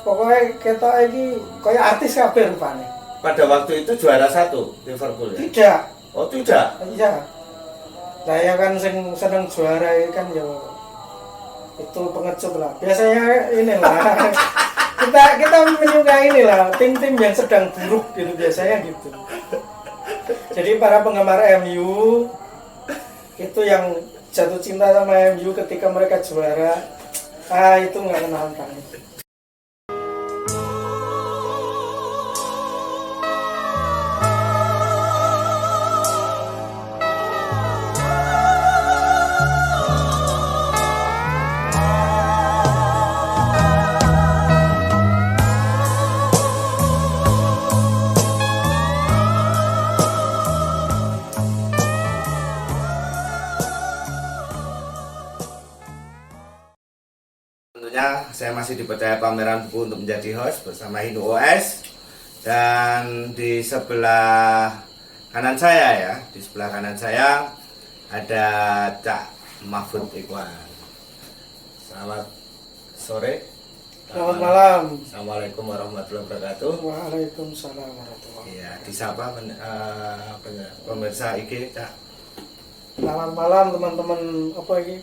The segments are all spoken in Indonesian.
Pokoknya kita ini kayak artis kabeh rupanya. Pada waktu itu juara 1 Liverpool ya? Tidak. Oh tidak? Iya. Saya kan seneng juara kan ya itu pengecut lah. Biasanya inilah kita menyukai inilah tim-tim yang sedang buruk gitu biasanya gitu. Jadi para penggemar MU itu yang jatuh cinta sama MU ketika mereka juara, itu nggak kenal kami. Tentunya saya masih dipercaya pameran buku untuk menjadi host bersama Hindu OS, dan di sebelah kanan saya ya, di sebelah kanan saya ada Cak Mahfud Ikhwan. Selamat sore. Selamat malam. Assalamualaikum warahmatullahi wabarakatuh. Waalaikumsalam warahmatullahi wabarakatuh. Ya, disapa pemirsa IG Cak. Selamat malam teman-teman apa ini?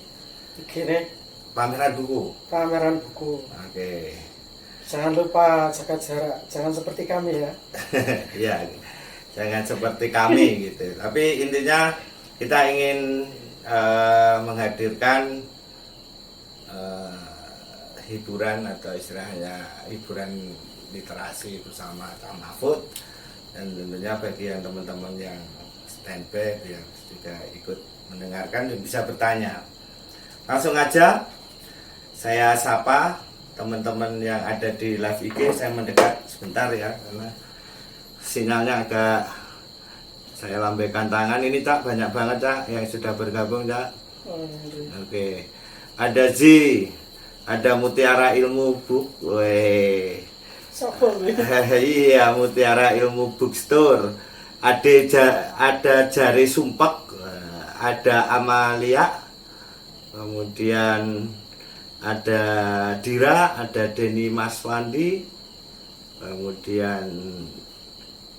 Gini, Pameran buku. pameran buku. Oke. Jangan lupa jaga jarak, jangan seperti kami ya. Ya, jangan seperti kami gitu. Tapi intinya kita ingin menghadirkan hiburan atau istilahnya hiburan literasi bersama Cak Mahfud, dan tentunya bagi yang teman-teman yang standby yang juga ikut mendengarkan dan bisa bertanya. Langsung aja saya sapa teman-teman yang ada di live IG. Saya mendekat sebentar ya karena sinyalnya agak, saya lambaikan tangan. Ini Cak, banyak banget Cak yang sudah bergabung Cak. Oke. Ada Z, ada Mutiara Ilmu Book. Weh. Iya, Mutiara Ilmu Bookstore. Ada Jari Sumpek, ada Amalia, kemudian ada Dira, ada Denny Maswandi, kemudian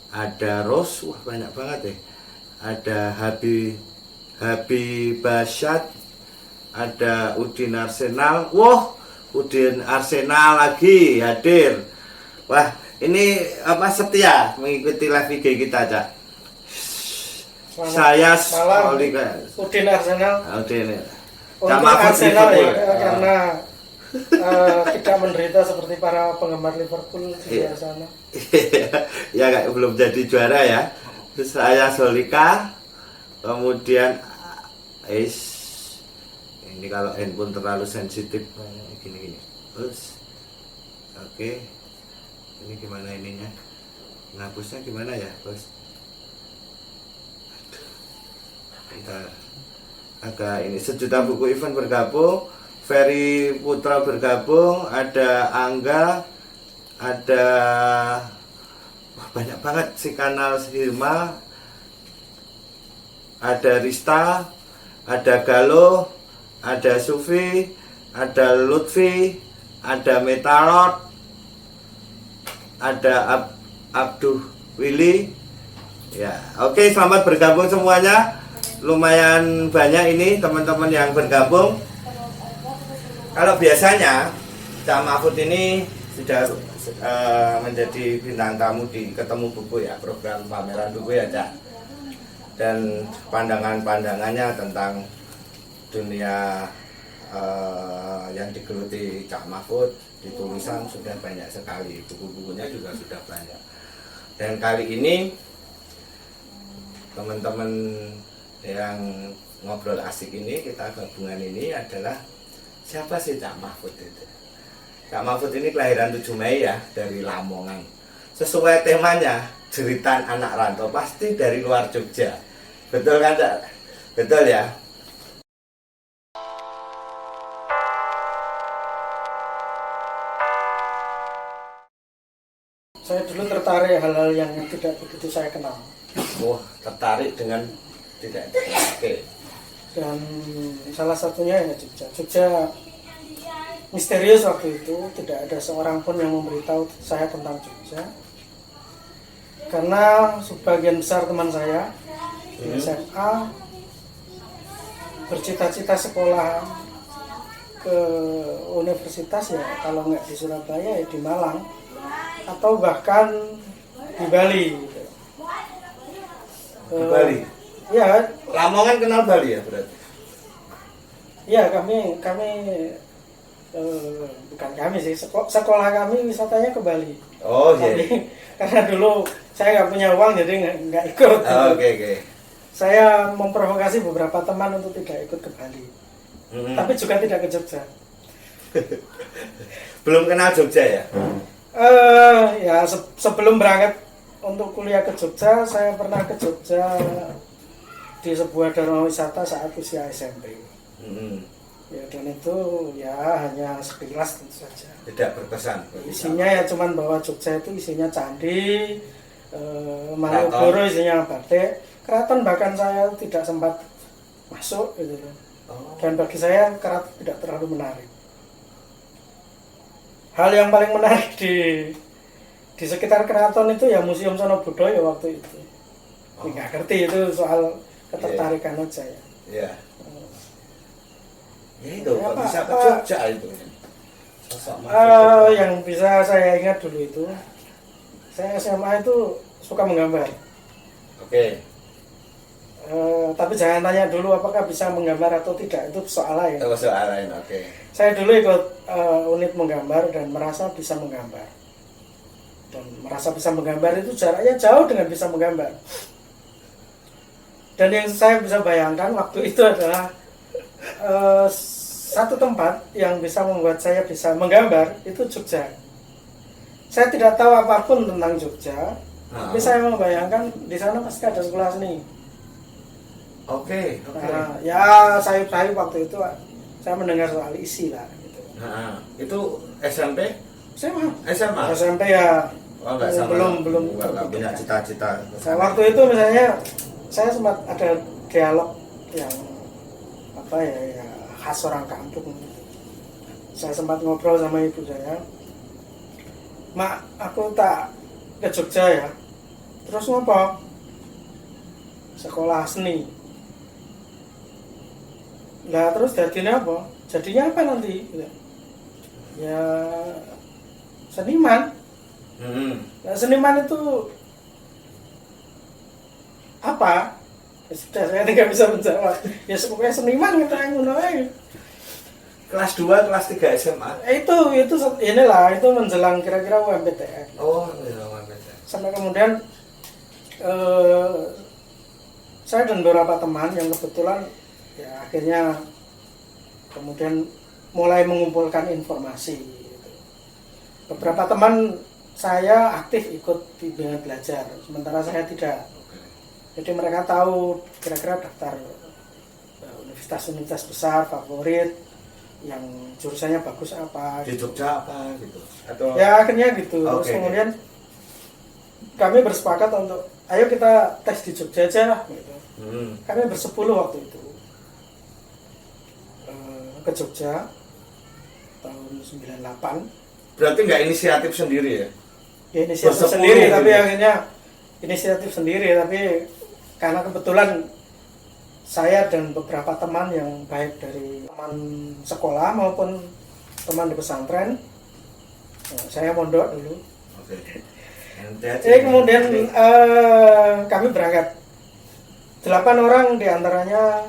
ada Ros, wah banyak banget ya. Ada Habib Basyad, ada Udin Arsenal. Wah, Udin Arsenal lagi hadir. Wah, ini apa, setia mengikuti live IG kita, Cak. Saya malam. Udin Arsenal. Udin. Untuk Arsenal ya, karena tidak menderita seperti para penggemar Liverpool di sana. Ya, kayak belum jadi juara ya. Saya Solika, kemudian ini kalau handphone terlalu sensitif gini-gini. Terus, oke, ini gimana ininya? Ngapusnya gimana ya, bos? Bentar. Agak ini, Sejuta Buku Event bergabung, Ferry Putra bergabung, ada Angga, ada banyak banget si kanal Hirma, ada Rista, ada Galo, ada Sufi, ada Lutfi, ada Metalot, ada Abduh Willy. Ya, oke, selamat bergabung semuanya. Lumayan banyak ini teman-teman yang bergabung. Kalau biasanya Cak Mahfud ini sudah menjadi bintang tamu di Ketemu Buku ya, program pameran buku ya Cak. Dan pandangan-pandangannya tentang dunia yang digeluti Cak Mahfud di tulisan sudah banyak sekali, buku-bukunya juga sudah banyak. Dan kali ini teman-teman yang ngobrol asik ini, kita gabungan ini adalah siapa sih Cak Mahfud itu? Cak Mahfud ini kelahiran 7 Mei ya, dari Lamongan. Sesuai temanya, jeritan anak rantau, pasti dari luar Jogja. Betul kan Cak? Betul ya? Saya dulu tertarik hal-hal yang tidak begitu saya kenal. Wah, tertarik dengan tidak. Oke. Dan salah satunya ya Jogja. Jogja misterius waktu itu, tidak ada seorang pun yang memberitahu saya tentang Jogja. Karena sebagian besar teman saya di SMA bercita-cita sekolah ke universitas ya kalau nggak di Surabaya ya di Malang atau bahkan di Bali. Di Bali? Ya. Lamongan kenal Bali ya berarti? Ya kami bukan kami sih, sekolah kami wisatanya ke Bali. Oh iya. Karena dulu saya nggak punya uang jadi nggak ikut. Oke. Saya memprovokasi beberapa teman untuk tidak ikut ke Bali, tapi juga tidak ke Jogja. Belum kenal Jogja ya? Ya sebelum berangkat untuk kuliah ke Jogja, saya pernah ke Jogja di sebuah dharma wisata saat usia SMP. Ya dan itu ya hanya sekilas tentu saja. Tidak berkesan. Isinya ya cuman bahwa Jogja itu isinya candi, Malioboro isinya batik, keraton bahkan saya tidak sempat masuk gitu loh. Dan bagi saya keraton tidak terlalu menarik. Hal yang paling menarik di sekitar keraton itu ya Museum Sono Budoyo waktu itu. Nggak ngerti itu soal ketertarikan aja ya. Iya. Ya itu kok bisa ke Jogja itu. Yang bisa saya ingat dulu itu, saya SMA itu suka menggambar. Oke. Tapi jangan tanya dulu apakah bisa menggambar atau tidak, itu soal lain. Soal lain, oke. Saya dulu ikut unit menggambar dan merasa bisa menggambar. Dan merasa bisa menggambar itu jaraknya jauh dengan bisa menggambar. Dan yang saya bisa bayangkan waktu itu adalah satu tempat yang bisa membuat saya bisa menggambar itu Jogja. Saya tidak tahu apapun tentang Jogja, tapi saya membayangkan di sana pasti ada sekolah seni. Oke. Nah, ya sayup-sayup waktu itu saya mendengar soal isi lah gitu. Nah, itu SMP? SMA. SMA. SMP ya. Oh, enggak sama. Belum Enggak punya cita-cita. Saya waktu itu misalnya saya sempat ada dialog yang apa ya khas orang kampung. Saya sempat ngobrol sama ibu saya, "Mak, aku tak ke Jogja ya." "Terus ngapa?" "Sekolah seni." "Lah terus jadinya apa?" "Jadinya apa nanti?" "Ya seniman." Nah, seniman itu apa? Ya sudah, saya tidak bisa menjawab. Ya pokoknya seniman kita yang menolak. Kelas 2, kelas 3 SMA. Itu inilah itu menjelang kira-kira UMPTN. Oh, menjelang UMPTN. Sampai kemudian saya dan beberapa teman yang kebetulan ya akhirnya kemudian mulai mengumpulkan informasi. Beberapa teman saya aktif ikut bimbingan belajar, sementara saya tidak. Jadi mereka tahu kira-kira daftar universitas-universitas besar favorit yang jurusannya bagus apa di Jogja apa gitu atau ya akhirnya gitu. Terus kemudian kami bersepakat untuk ayo kita tes di Jogja aja lah gitu. Kami bersepuluh waktu itu ke Jogja tahun 98. Berarti nggak inisiatif sendiri ya? Ya inisiatif sendiri gitu. Tapi akhirnya inisiatif sendiri tapi karena kebetulan saya dan beberapa teman yang baik dari teman sekolah maupun teman di pesantren, saya mondok dulu. Oke. Jadi kemudian kami berangkat. 8 orang diantaranya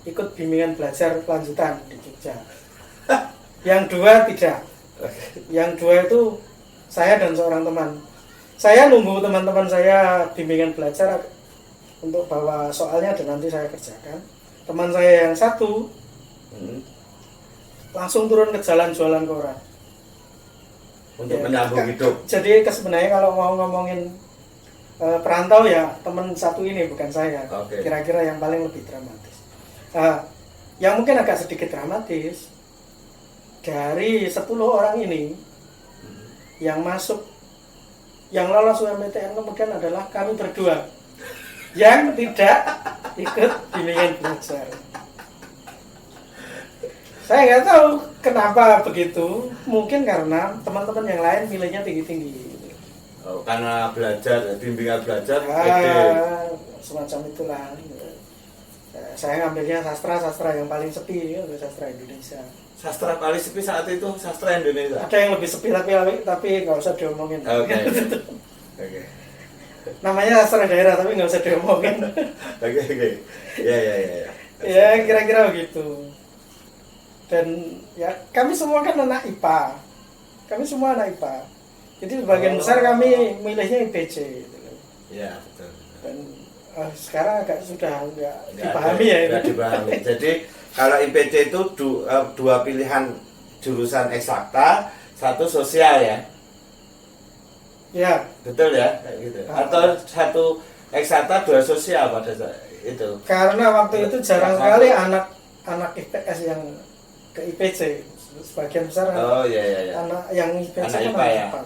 ikut bimbingan belajar lanjutan di Jogja. Yang 2 tidak. Yang 2 itu saya dan seorang teman. Saya nunggu teman-teman saya bimbingan belajar untuk bawa soalnya dan nanti saya kerjakan. Teman saya yang 1 langsung turun ke jalan jualan koran untuk menyambung hidup. Jadi sebenarnya kalau mau ngomongin perantau ya teman 1 ini bukan saya. Kira-kira yang paling lebih dramatis. Yang mungkin agak sedikit dramatis dari 10 orang ini yang masuk, yang lolos UMPTN kemudian adalah kami berdua yang tidak ikut bimbingan belajar. Saya nggak tahu kenapa begitu. Mungkin karena teman-teman yang lain nilainya tinggi-tinggi. Oh, karena belajar, bimbingan belajar, Semacam itulah. Saya ngambilnya sastra yang paling sepi, sastra Indonesia. Sastra paling sepi saat itu sastra Indonesia. Ada yang lebih sepi tapi nggak usah diomongin. Oke. Oke. Namanya sastra daerah tapi nggak usah diomongin. Oke. Ya. Ya kira-kira begitu. Dan ya kami semua kan anak IPA. Jadi sebagian besar kami milihnya IPC. Gitu. Ya betul. Dan sekarang agak sudah nggak dipahami ya. Nggak dipahami. Jadi kalau IPC itu dua pilihan jurusan eksakta, satu sosial ya. Ya. Betul ya, kayak gitu. Atau satu eksakta dua sosial pada saat itu. Karena waktu itu jarang sekali anak IPS yang ke IPC. Sebagian besar iya. anak yang IPC anak kan IPA ya. IPA.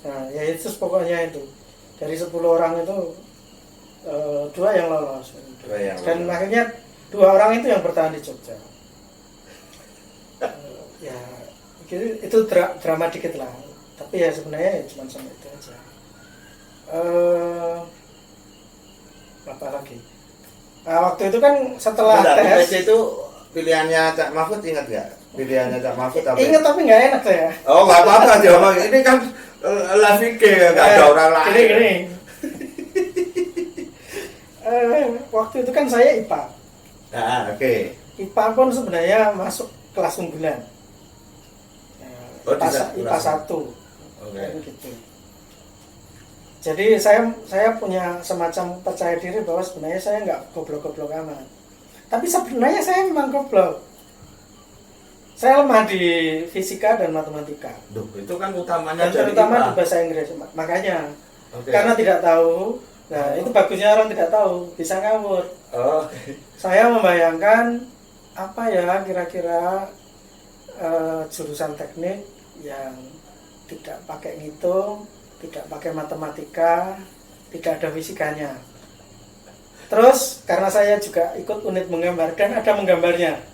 Nah, ya itu pokoknya itu. Dari 10 orang itu 2 yang lolos. Dan akhirnya 2 orang itu yang bertahan di Jogja. Ya, itu drama dikit lah. Tapi ya sebenarnya ya cuma sampai itu aja. Apa lagi? Waktu itu kan setelah tes. IPC itu pilihannya Cak Mahfud, ingat nggak? Pilihannya Cak Mahfud apa? Ingat tapi nggak enak saya. Oh nggak apa-apa jawab. Ini kan Lavike nggak ada orang lain. Gini. Waktu itu kan saya IPA. Oke. IPA pun sebenarnya masuk kelas unggulan. IPA 1. Oke. Gitu. Jadi saya punya semacam percaya diri bahwa sebenarnya saya nggak goblok-goblok amat. Tapi sebenarnya saya memang goblok. Saya lemah di fisika dan matematika. Duh, itu kan utamanya terutama di bahasa Inggris. Makanya karena tidak tahu, nah itu bagusnya orang tidak tahu, bisa ngawur. Saya membayangkan apa ya kira-kira jurusan teknik yang tidak pakai ngitung, tidak pakai matematika, tidak ada fisikanya. Terus karena saya juga ikut unit menggambar dan ada menggambarnya.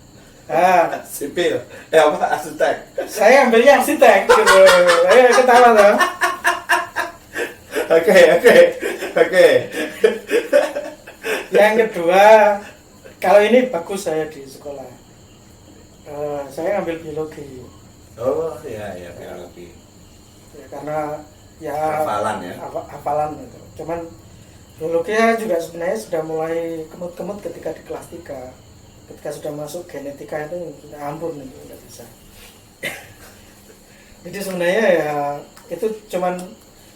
Sipil, apa arsitek? Saya ambilnya arsitek gitu. Ayo ketawa dong. Oke. Yang kedua, kalau ini bagus saya di sekolah. Saya ambil biologi. Oh iya biologi. Ya, karena ya hafalan gitu. Cuman biologi juga sebenarnya sudah mulai kemut-kemut ketika di kelas 3. Ketika sudah masuk genetika itu sudah ampun itu nggak bisa. Jadi sebenarnya ya itu cuman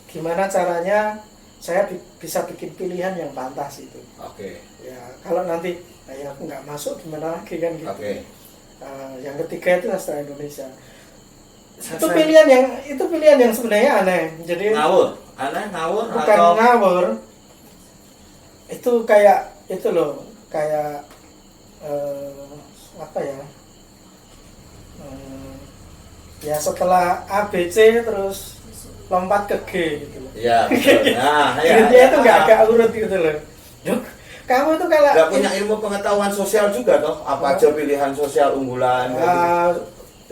gimana caranya saya bisa bikin pilihan yang pantas itu. Oke. Ya kalau nanti ya nggak masuk gimana lagi kan gitu. Oke. Yang ketiga itu sastra Indonesia. Itu pilihan yang sebenarnya aneh. Jadi ngawur bukan atau ngawur. Itu kayak itu loh, kayak apa ya? Ya setelah A B C terus lompat ke G gitu loh. Iya, betul. Nah, itu nggak agak urut gitu loh. Kamu itu kalau nggak punya ilmu pengetahuan sosial juga toh? Apa aja pilihan sosial unggulan?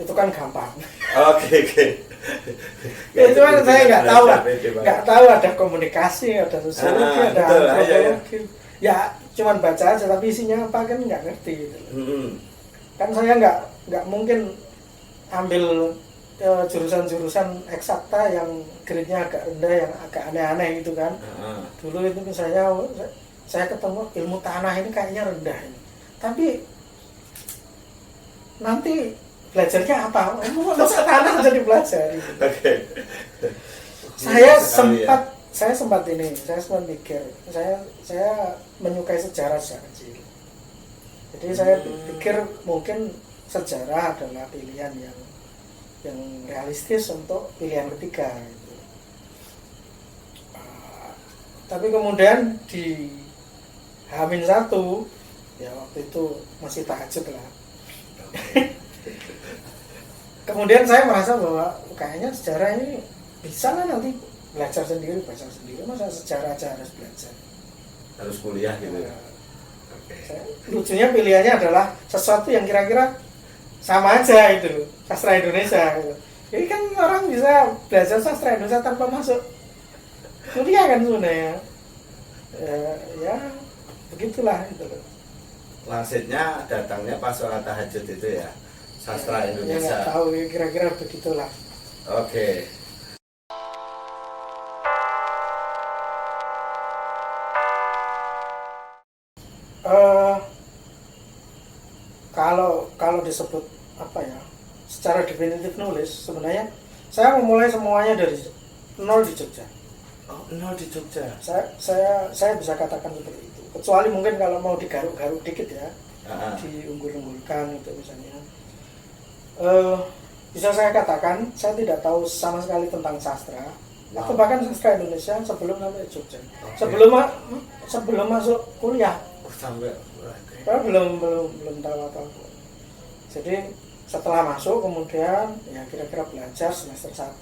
Itu kan gampang. Oke. Itu kan saya nggak tahu ada komunikasi, ada sosiologi, ada antropologi. Ya cuman baca aja tapi isinya apa kan nggak ngerti. Gitu. Kan saya nggak mungkin ambil jurusan-jurusan eksakta yang grade-nya agak rendah, yang agak aneh-aneh gitu kan. Dulu itu misalnya saya ketemu ilmu tanah ini kayaknya rendah ini. Tapi nanti belajarnya apa? Masa tanah jadi belajar. Oke. Saya sempat mikir, saya menyukai sejarah sejak kecil. Jadi saya pikir mungkin sejarah adalah pilihan yang realistis untuk pilihan ketiga. Gitu. Tapi kemudian di H-1 ya waktu itu masih tahajud lah. Kemudian saya merasa bahwa kayaknya sejarah ini bisa lah nanti belajar sendiri, baca sendiri. Masa sejarah aja harus belajar, harus kuliah gitu ya. Lucunya pilihannya adalah sesuatu yang kira-kira sama aja itu sastra Indonesia gitu. Jadi kan orang bisa belajar sastra Indonesia tanpa masuk kuliah kan sebenarnya. Ya begitulah itu. Maksudnya datangnya pas sholat tahajud itu ya, sastra Ya Indonesia. nggak tahu, kira-kira begitulah. Oke. Eh, kalau disebut apa ya, secara definitif nulis, sebenarnya saya memulai semuanya dari nol di Jogja. Oh, nol di Jogja. Saya bisa katakan seperti itu. Kecuali mungkin kalau mau digaruk-garuk dikit ya, diunggul-unggulkan itu misalnya. Bisa saya katakan saya tidak tahu sama sekali tentang sastra atau bahkan sastra Indonesia sebelum sampai Jogja. Okay. Sebelum masuk kuliah. Sampai Saya belum tahu apa-apa. Jadi setelah masuk kemudian ya kira-kira belajar semester 1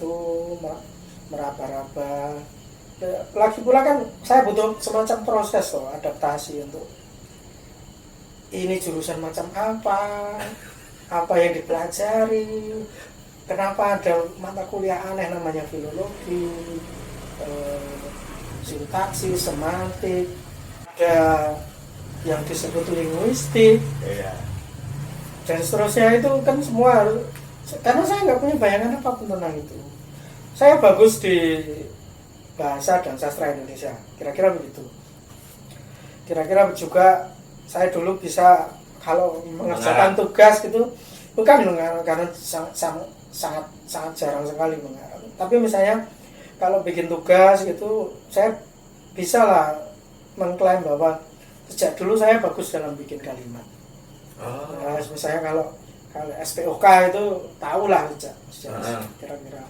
meraba-raba. Lagi pula kan saya butuh semacam proses loh, adaptasi untuk ini jurusan macam apa yang dipelajari, kenapa ada mata kuliah aneh namanya filologi, sintaksis, semantik, ada yang disebut linguistik, iya. dan seterusnya. Itu kan semua karena saya nggak punya bayangan apapun tentang itu. Saya bagus di bahasa dan sastra Indonesia, kira-kira begitu. Kira-kira juga saya dulu bisa kalau mengerjakan tugas gitu, bukan mengarang karena sangat jarang sekali mengarang. Tapi misalnya kalau bikin tugas gitu, saya bisa lah mengklaim bahwa sejak dulu saya bagus dalam bikin kalimat. Nah, misalnya kalau SPOK itu tahulah sejak kira-kira.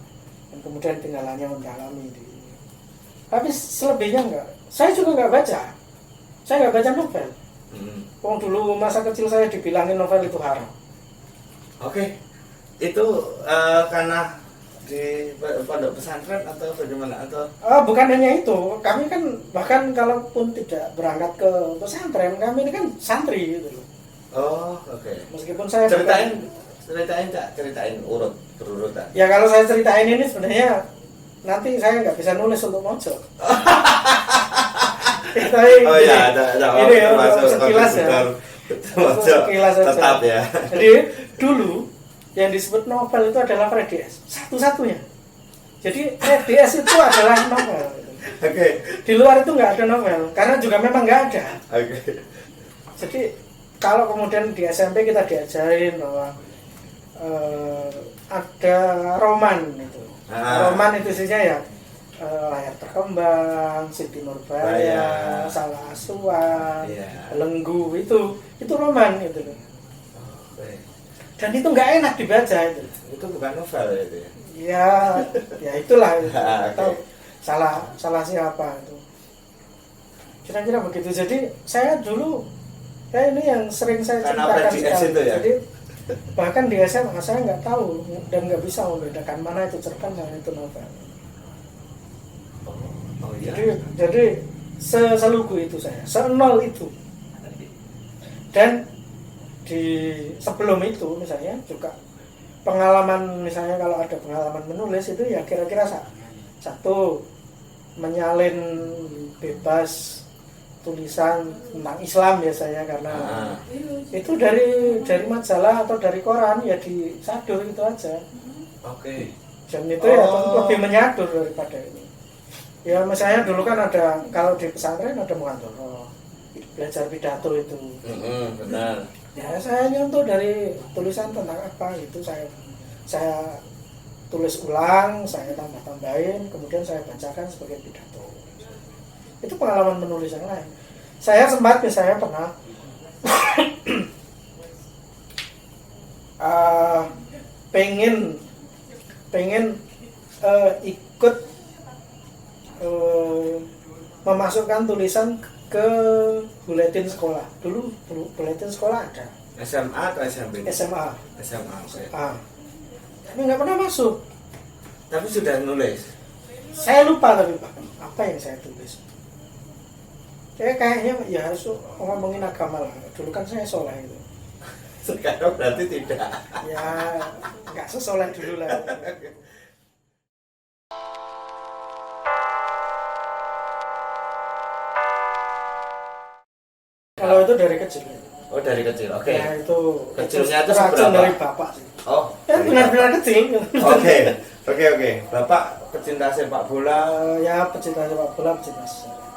Dan kemudian tinggal hanya mendalami di. Tapi selebihnya enggak. Saya juga enggak baca. Saya enggak baca novel. Dulu masa kecil saya dibilangin novel itu haram. Oke. Itu karena di pondok pesantren atau bagaimana atau? Bukan hanya itu. Kami kan bahkan kalaupun tidak berangkat ke pesantren, kami ini kan santri gitu loh. Oh, oke. Meskipun saya ceritain berurutan. Ya kalau saya ceritain ini sebenarnya nanti saya nggak bisa nulis untuk mojok. Oh ya, ada ini ya, sekilas ya. Sekilas tetap ya. Jadi dulu yang disebut novel itu adalah Freddy S. Satu-satunya. Jadi Freddy S itu adalah novel. Oke. Di luar itu nggak ada novel, karena juga memang nggak ada. Oke. Jadi kalau kemudian di SMP kita diajarin bahwa ada roman itu. Roman itu isinya ya Layar Terkembang, Siti Nurbaya, Salah Asuhan, Belenggu, itu roman itu. Dan itu nggak enak dibaca itu. Itu bukan novel itu ya? Ya itulah itu. Atau salah siapa itu. Kira-kira begitu. Jadi saya dulu ini yang sering saya ceritakan sekali. Ya? Jadi bahkan di SMA saya nggak tahu dan nggak bisa membedakan mana itu cerpen dan itu novel. Oh iya. Jadi selugu itu saya, senol itu. Dan di sebelum itu misalnya juga pengalaman, misalnya kalau ada pengalaman menulis itu ya kira-kira satu menyalin bebas tulisan tentang Islam biasanya karena itu dari majalah atau dari koran ya disadur itu aja. Oke. Dan itu ya lebih menyadur daripada ini. Ya misalnya dulu kan ada, kalau di pesantren ada muhadharah, belajar pidato itu. Benar. Ya saya nyontoh dari tulisan tentang apa itu, saya tulis ulang, saya tambah-tambahin, kemudian saya bacakan sebagai pidato. Itu pengalaman menulis yang lain. Saya sempat misalnya pernah pengen ikut memasukkan tulisan ke buletin sekolah. Dulu buletin sekolah ada. SMA atau SMP? SMA. Okay. Tapi nggak pernah masuk. Tapi sudah nulis. Saya lupa tapi apa yang saya tulis. Kayaknya ya harus ngomongin agama lah. Dulu kan saya soleh itu. Sekarang berarti tidak. Ya nggak sesoleh dulu lah. Kalau itu dari kecil. Oh dari kecil, oke. Ya itu Kecilnya itu teracun seberapa? dari bapak sih. Oh, Ya dari benar-benar bapak. kecil. Oke. Bapak pecinta sepak bola. Ya pecinta sepak bola, pecinta sejarah.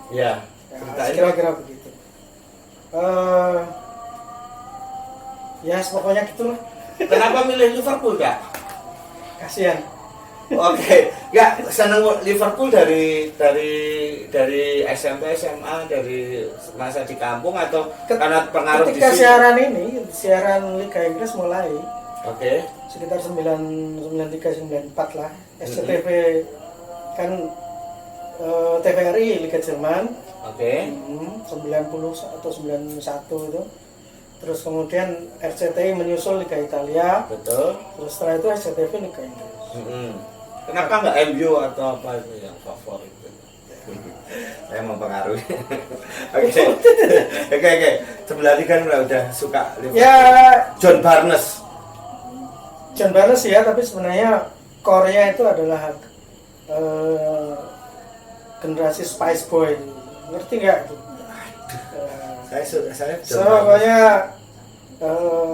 Ya, Ya, ceritain dong. kira-kira begitu. Ya pokoknya gitulah. Kenapa milih Liverpool, Kak? Kasihan. Oke, nggak seneng Liverpool dari SMP, SMA, dari masa di kampung atau karena pengaruh di Ketika sini? siaran Liga Inggris mulai Oke, sekitar 93-94 lah. SCTV kan TVRI Liga Jerman oke, 90 atau 91 itu. Terus kemudian RCTI menyusul Liga Italia. betul. Terus setelah itu SCTV Liga Inggris. Kenapa nggak MU atau apa itu yang favorit? Saya mempengaruhi. Oke. Sebelah kan udah suka Liverpool. Ya John Barnes. ya, tapi sebenarnya core-nya itu adalah generasi Spice Boy. Ngerti nggak itu? Saya John Barnes. Pokoknya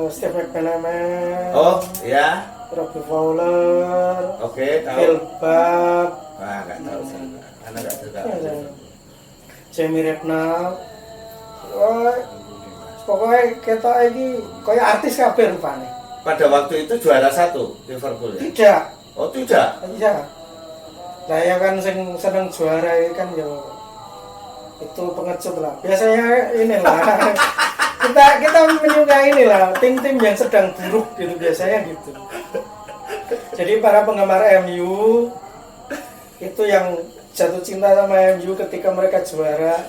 Steve McManaman, Oh, ya. Robbie Fowler, Oke, Phil tahu. Bubb, Wah, nggak tahu saya. Karena nggak suka. Jamie Redknapp. Pokoknya kita ini kayak artis kabeh rupane. Pada waktu itu juara 1 Liverpool ya? Tidak. Oh, tidak. Iya. Saya kan seneng juara ini kan ya itu pengecut lah. Biasanya inilah kita menyukai inilah tim-tim yang sedang buruk gitu biasanya gitu. Jadi para penggemar MU itu yang jatuh cinta sama MU ketika mereka juara,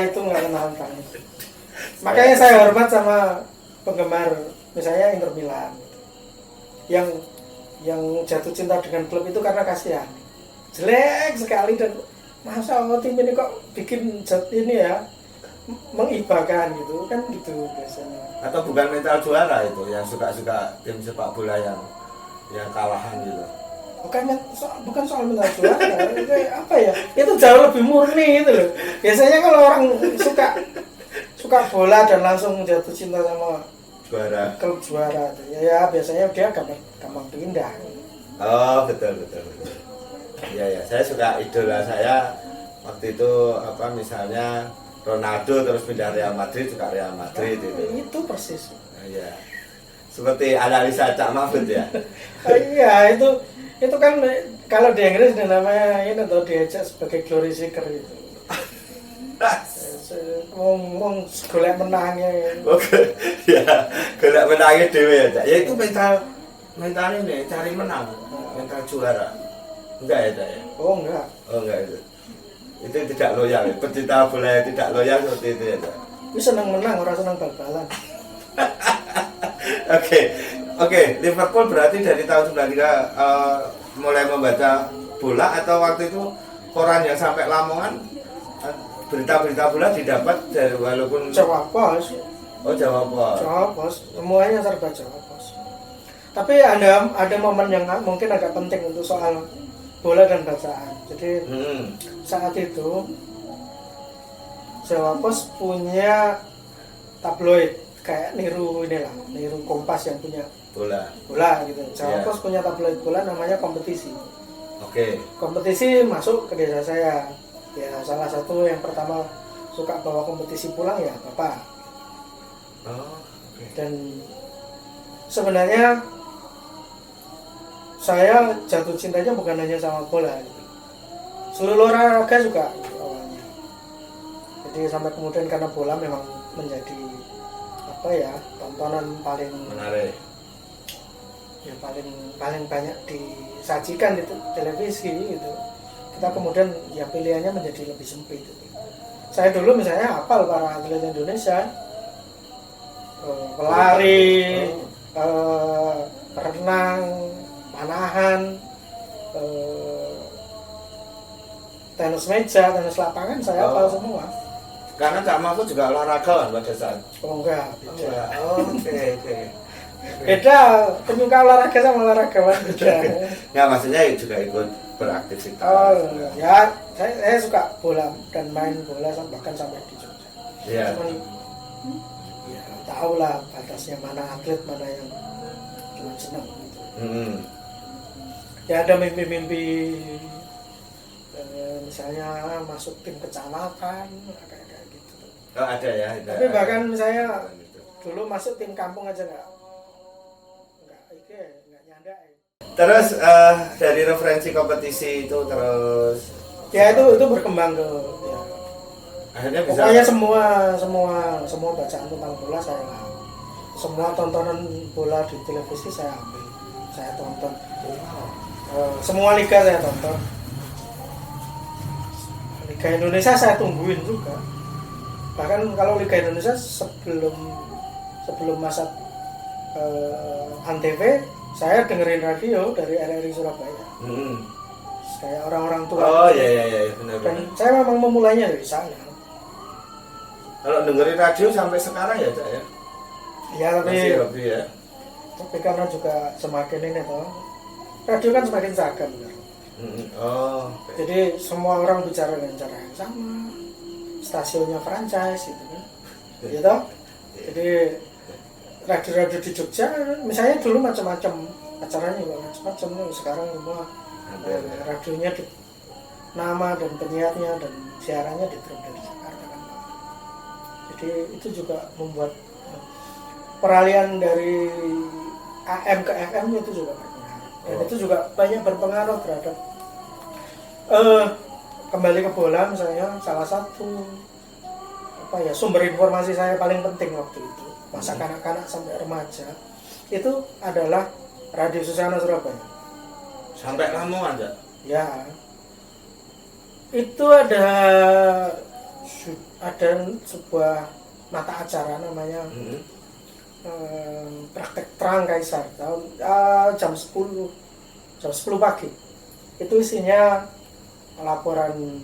itu nggak kenal tangis. Makanya saya hormat sama penggemar misalnya Inter Milan yang jatuh cinta dengan klub itu karena kasihan. Jelek sekali dan masa tim ini kok bikin ini ya mengibakan gitu kan gitu biasanya. Atau bukan mental juara itu yang suka-suka tim sepak bola yang kalahan gitu? Bukan soal mental juara. Itu apa ya? Itu jauh lebih murni itu loh. Biasanya kalau orang suka bola dan langsung jatuh cinta sama Juara. klub juara ya biasanya dia gampang pindah. Oh, betul. Iya, saya suka idola saya waktu itu misalnya Ronaldo terus pindah Real Madrid, juga Real Madrid itu. Itu persis. Iya. Seperti analisa Cak Mahfud ya. Iya, itu kan kalau di Inggris namanya ini atau diajak sebagai glory seeker itu. Ngomong golek menangnya. Oke. Ya, golek menangnya dhewe ya, Cak. Ya itu mental ini cari menang, mental juara. Enggak ya, Cak ya? Oh enggak. Oh, enggak itu. Itu tidak loyal, pecinta bola yang tidak loyal seperti itu ya, Cak. Ini senang menang, orang senang bal-balan. Oke, Liverpool berarti dari tahun 93 mulai membaca bola atau waktu itu koran yang sampai Lamongan berita-berita bola didapat dari walaupun Jawa Pos. Oh, Jawa Pos. Jawa Pos, semuanya serba Jawa Pos. Tapi ada momen yang mungkin agak penting untuk soal bola dan bacaan. Jadi saat itu Jawa Pos punya tabloid kayak niru Kompas yang punya bola gitu. Jawa Pos punya tabloid bola namanya Kompetisi. Oke. Kompetisi masuk ke desa saya. Ya salah satu yang pertama suka bawa kompetisi pulang ya Bapak. Oh, oke. Dan sebenarnya saya jatuh cintanya bukan hanya sama bola gitu. Seluruh olahraga juga gitu, awalnya. Jadi sampai kemudian karena bola memang menjadi tontonan paling Menarik. Ya paling banyak disajikan di televisi gitu. Kita kemudian ya pilihannya menjadi lebih sempit gitu. Saya dulu misalnya hafal para atlet Indonesia, pelari, renang, panahan, tenis meja, tenis lapangan saya hafal semua. Karena Cak Mahfud juga olahragawan pada saat. Oh enggak, beda. Oke. Beda, penyuka olahraga sama olahragawan beda. Ya maksudnya juga ikut beraktivitas. Oh ya, saya suka bola dan main bola bahkan sampai di Jogja. Iya. Cuman ya tahu lah batasnya mana atlet mana yang cuma senang gitu. Ya ada mimpi-mimpi misalnya masuk tim kecamatan kayak gitu. Oh ada ya. Tapi bahkan saya dulu masuk tim kampung aja nggak nyanda. Terus dari referensi kompetisi itu terus Ya itu berkembang ke ya. Akhirnya bisa. Pokoknya semua bacaan tentang bola saya lah. Semua tontonan bola di televisi saya ambil, saya tonton. Semua liga saya tonton. Liga Indonesia saya tungguin juga. Bahkan kalau Liga Indonesia sebelum masa Antv, saya dengerin radio dari RRI Surabaya. Kayak orang-orang tua. Oh iya benar. Dan saya memang memulainya dari sana. Kalau dengerin radio sampai sekarang ya Cak ya? Ya tapi masih hobi ya? Tapi karena juga semakin ini toh, radio kan semakin seragam kan? Jadi semua orang bicara dengan cara yang sama, stasiunnya franchise gitu kan, gitu. Jadi radio-radio di Jogja, misalnya dulu macam-macam acaranya juga macam-macam, sekarang semua radionya nama dan penyiarnya dan siarannya diterima dari Jakarta kan. Jadi itu juga membuat peralihan dari AM ke FM itu juga berpengaruh. Dan itu juga banyak berpengaruh terhadap kembali ke bola misalnya. Salah satu sumber informasi saya paling penting waktu itu masa kanak-kanak sampai remaja itu adalah Radio Susana Surabaya. Sampai Lamongan Cak? Ya. Itu ada sebuah mata acara namanya Praktek Terang Kaisar tahun jam 10 pagi. Itu isinya laporan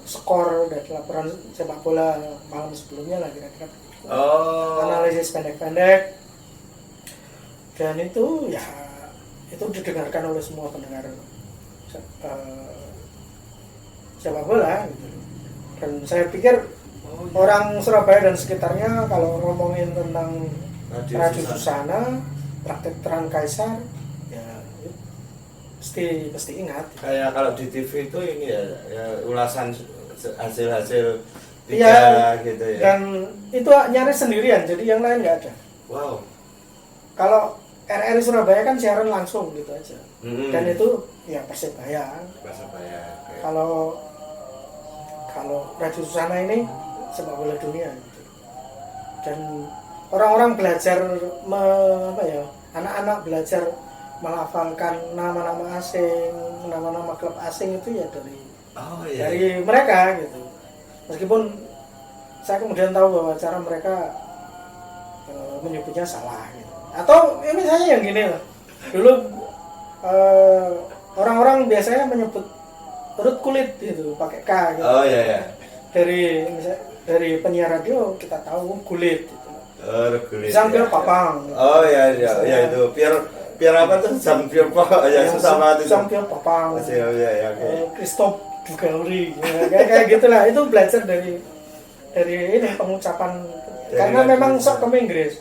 skor dan laporan sepak bola malam sebelumnya lah kira-kira. Analisis pendek-pendek. Dan itu ya itu didengarkan oleh semua pendengar sepak bola gitu. Dan saya pikir orang Surabaya dan sekitarnya kalau ngomongin tentang Radio Susana, Praktek Terang Kaisar, ya pasti ingat. Kayak kalau di TV itu ini ya ulasan hasil-hasil gitu ya. Dan itu nyaris sendirian, jadi yang lain nggak ada. Wow. Kalau RRI Surabaya kan siaran langsung gitu aja. Dan itu ya Persebaya. Okay. Kalau Radio Susana ini sepak bola dunia gitu. Dan orang-orang belajar anak-anak belajar melafalkan nama-nama asing, nama-nama klub asing itu ya dari mereka gitu. Meskipun saya kemudian tahu bahwa cara mereka menyebutnya salah gitu. Atau misalnya yang gini lah. Dulu orang-orang biasanya menyebut perut kulit gitu pakai K gitu. Dari penyiar radio kita tahu kulit gitu. Kulit. Zampier Papang. Itu biar apa tuh Zampier Papang ya sama itu. Zampier Papang. Oke. Christoph Dugauri kayak gitulah. Itu belajar dari ini pengucapan karena memang sok ke Inggris.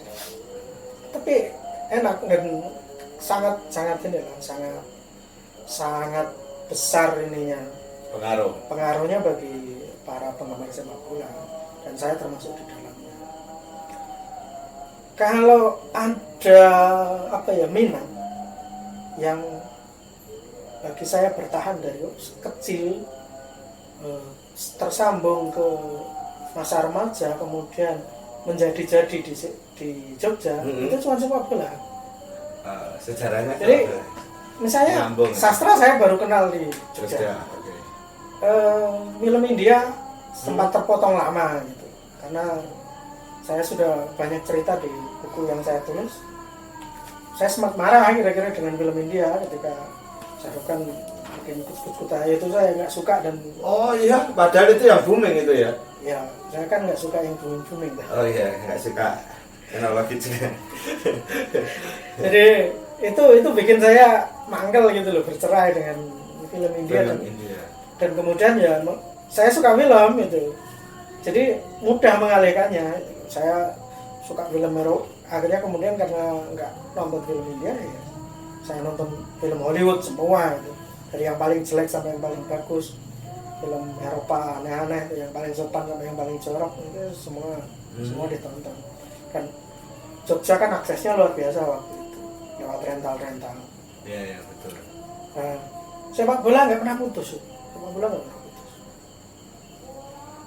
Tapi enak dan sangat ini lah, sangat besar ininya pengaruhnya bagi para penggemar sepak bola dan saya termasuk di dalamnya. Kalau ada minat yang bagi saya bertahan dari kecil tersambung ke masa remaja kemudian menjadi di Jogja, itu cuma sepak bola. Sejarahnya jadi misalnya sastra saya baru kenal di Jogja. Film India sempat terpotong lama gitu karena saya sudah banyak cerita di buku yang saya tulis. Saya sempat marah kira-kira dengan film India ketika Shah Rukh Khan bikin kut-kut aja itu saya nggak suka. Dan Oh iya, padahal itu yang booming itu ya. ya saya kan nggak suka yang booming Oh iya, nggak suka. Kenapa gitu? jadi itu bikin saya mangkel gitu loh, bercerai dengan film India. Film India. Dan kemudian ya saya suka film itu, jadi mudah mengalihkannya. Saya suka film akhirnya kemudian karena nggak nonton film India ya saya nonton film Hollywood semua itu, dari yang paling jelek sampai yang paling bagus. Film Eropa aneh-aneh itu, yang paling sopan sampai yang paling jorok itu semua ditonton. Kan Jogja kan aksesnya luar biasa waktu itu lewat rental. Iya betul. Nah, sepak bola nggak pernah putus. Sepak bola nggak pernah putus.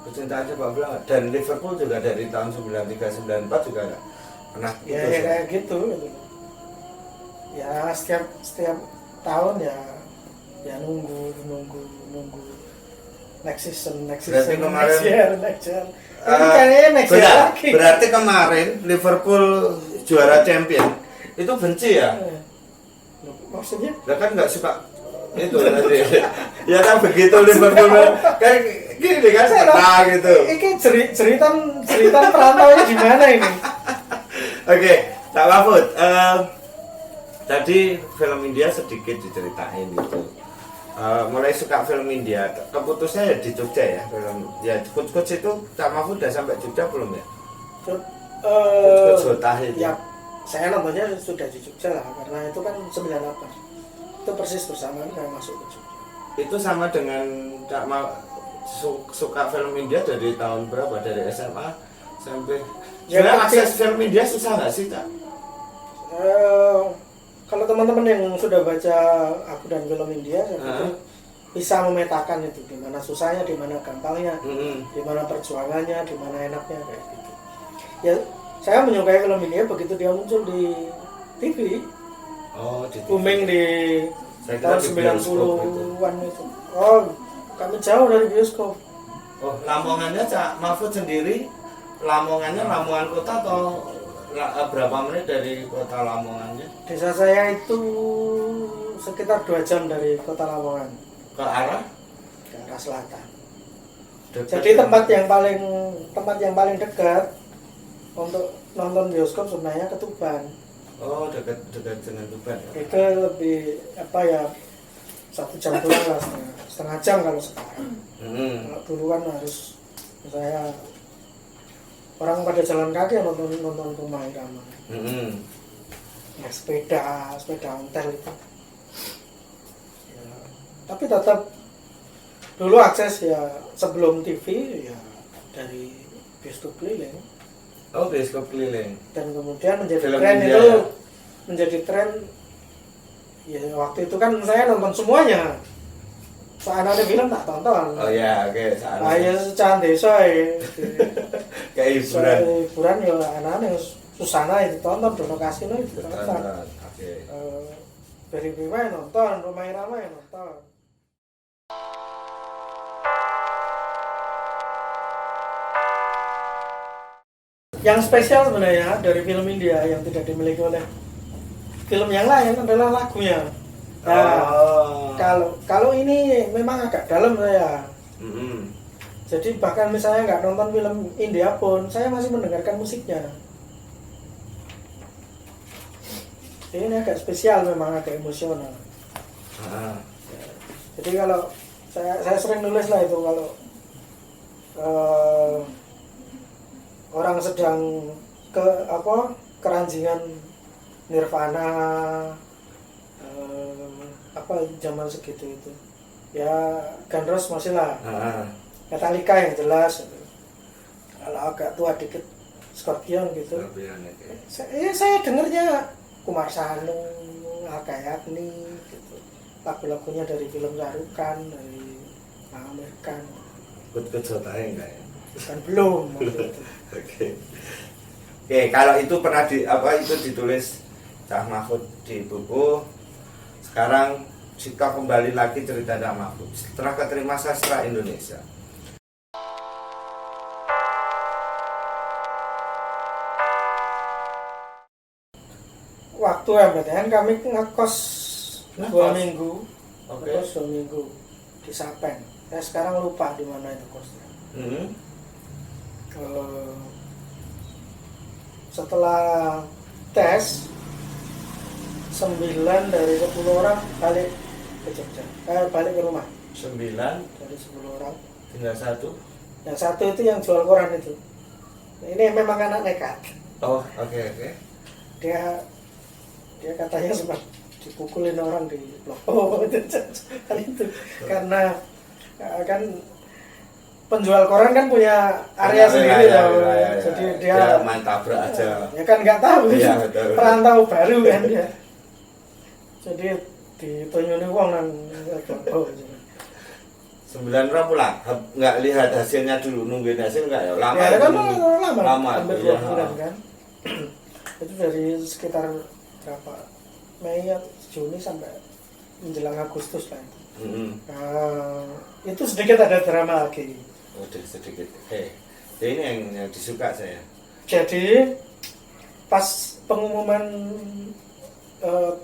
Pecintaan sepak bola dan Liverpool juga dari tahun 93-94 juga nggak pernah putus. Ya kayak gitu. Ya setiap tahun ya nunggu next season, Berarti kemarin next year. Ini kayaknya next year lagi. Berarti kemarin Liverpool juara champion itu benci ya? Maksudnya? Lah kan nggak suka itu tadi. Ya kan begitu Liverpool kayak gini kan pernah gitu. Ini cerita perantaunya gimana ini? Oke, Kak Mahfud, tadi film India sedikit diceritain gitu. Mulai suka film India, keputusnya ya di Jogja ya film. Ya coach itu Kak Mahfud udah sampai Jogja belum ya? Coach Hotah itu. Ya, saya nontonnya sudah di Jogja lah, karena itu kan 98. Itu persis bersamaan saya masuk ke Jogja. Itu sama dengan Kak suka film India dari tahun berapa? Dari SMA sampai ya, akses film India susah nggak sih Kak? Kalau teman-teman yang sudah baca Aku dan Film India, saya pikir bisa memetakan itu, di mana susahnya, di mana gampangnya, di mana perjuangannya, di mana enaknya kayak gitu. Ya, saya menyukai film India begitu dia muncul di TV. Oh, di TV. Booming di tahun 90-an itu. Oh, kami jauh dari bioskop. Oh, Lamongannya Cak Mahfud sendiri, Lamongannya Lamongan kota atau berapa menit dari kota Lamongannya? Desa saya itu sekitar 2 jam dari kota Lamongan. Ke arah? Ke arah selatan. Dekat. Jadi tempat yang paling dekat untuk nonton bioskop sebenarnya ke Tuban. Oh, dekat dengan Tuban. Itu lebih 1 jam pulang lah, setengah jam kalau sekarang. Kalau dulu kan harus saya orang pada jalan kaki nonton Rumah Irama. Ya sepeda ontel itu. Ya, tapi tetap dulu akses ya sebelum TV ya dari bioskop keliling. Oh, bioskop keliling. Dan kemudian menjadi film tren India, itu ya? Menjadi tren ya waktu itu kan saya nonton semuanya. Saat ada film tak tonton. Oh ya, oke. Ya secara desa ya. Kayak hiburan ya anak-anak yang Susana itu tonton, Dono Kasino itu tonton. Oke. Beri Prima nonton, Rumah Irama yang nonton. Yang spesial sebenarnya dari film India yang tidak dimiliki oleh film yang lain adalah lagunya. Nah, kalau ini memang agak dalam saya. Jadi bahkan misalnya nggak nonton film India pun, saya masih mendengarkan musiknya. Ini agak spesial, memang agak emosional. Jadi kalau saya sering nulis lah itu kalau orang sedang keranjingan Nirvana zaman segitu itu ya Guns N' Roses masih lah, Metallica yang jelas. Kalau agak tua dikit Scorpion gitu. Saya dengernya Kumar Sanu, Alkayakni gitu, lagu-lagunya dari film Sarukan, dari Amir Khan. Ikut Jotahe enggak ya? Kan belum. Oke, kalau itu pernah itu ditulis Cak Mahfud di buku. Sekarang kita kembali lagi cerita Cak Mahfud setelah keterima sastra Indonesia. Waktu MPTN kami ngekos 2 minggu Oke. Terus 2 minggu di Sapen. Saya sekarang lupa di mana itu kosnya. Setelah tes 9 dari 10 orang balik ke Jogja, balik ke rumah. 9 Dari 10 orang, tinggal 1. yang 1 itu yang jual koran itu. Ini memang anak nekat. Oh, oke. Dia katanya sempat dipukulin orang di Lopo kan itu karena kan penjual koran kan punya area sendiri ya, jadi dia main tabrak aja. Ya kan nggak tahu, Iya, betul. perantau baru kan dia. Jadi ditonjoni uang nang Lopo. 9 orang pulang, nggak lihat hasilnya dulu, nungguin hasil nggak ya? Lama Ya itu kan nunggu. lama, hampir 2 iya. bulan kan. Itu dari sekitar berapa Mei atau Juni sampai menjelang Agustus lah itu. Itu sedikit ada drama lagi. Udah sedikit. Ini yang disuka saya. Jadi pas pengumuman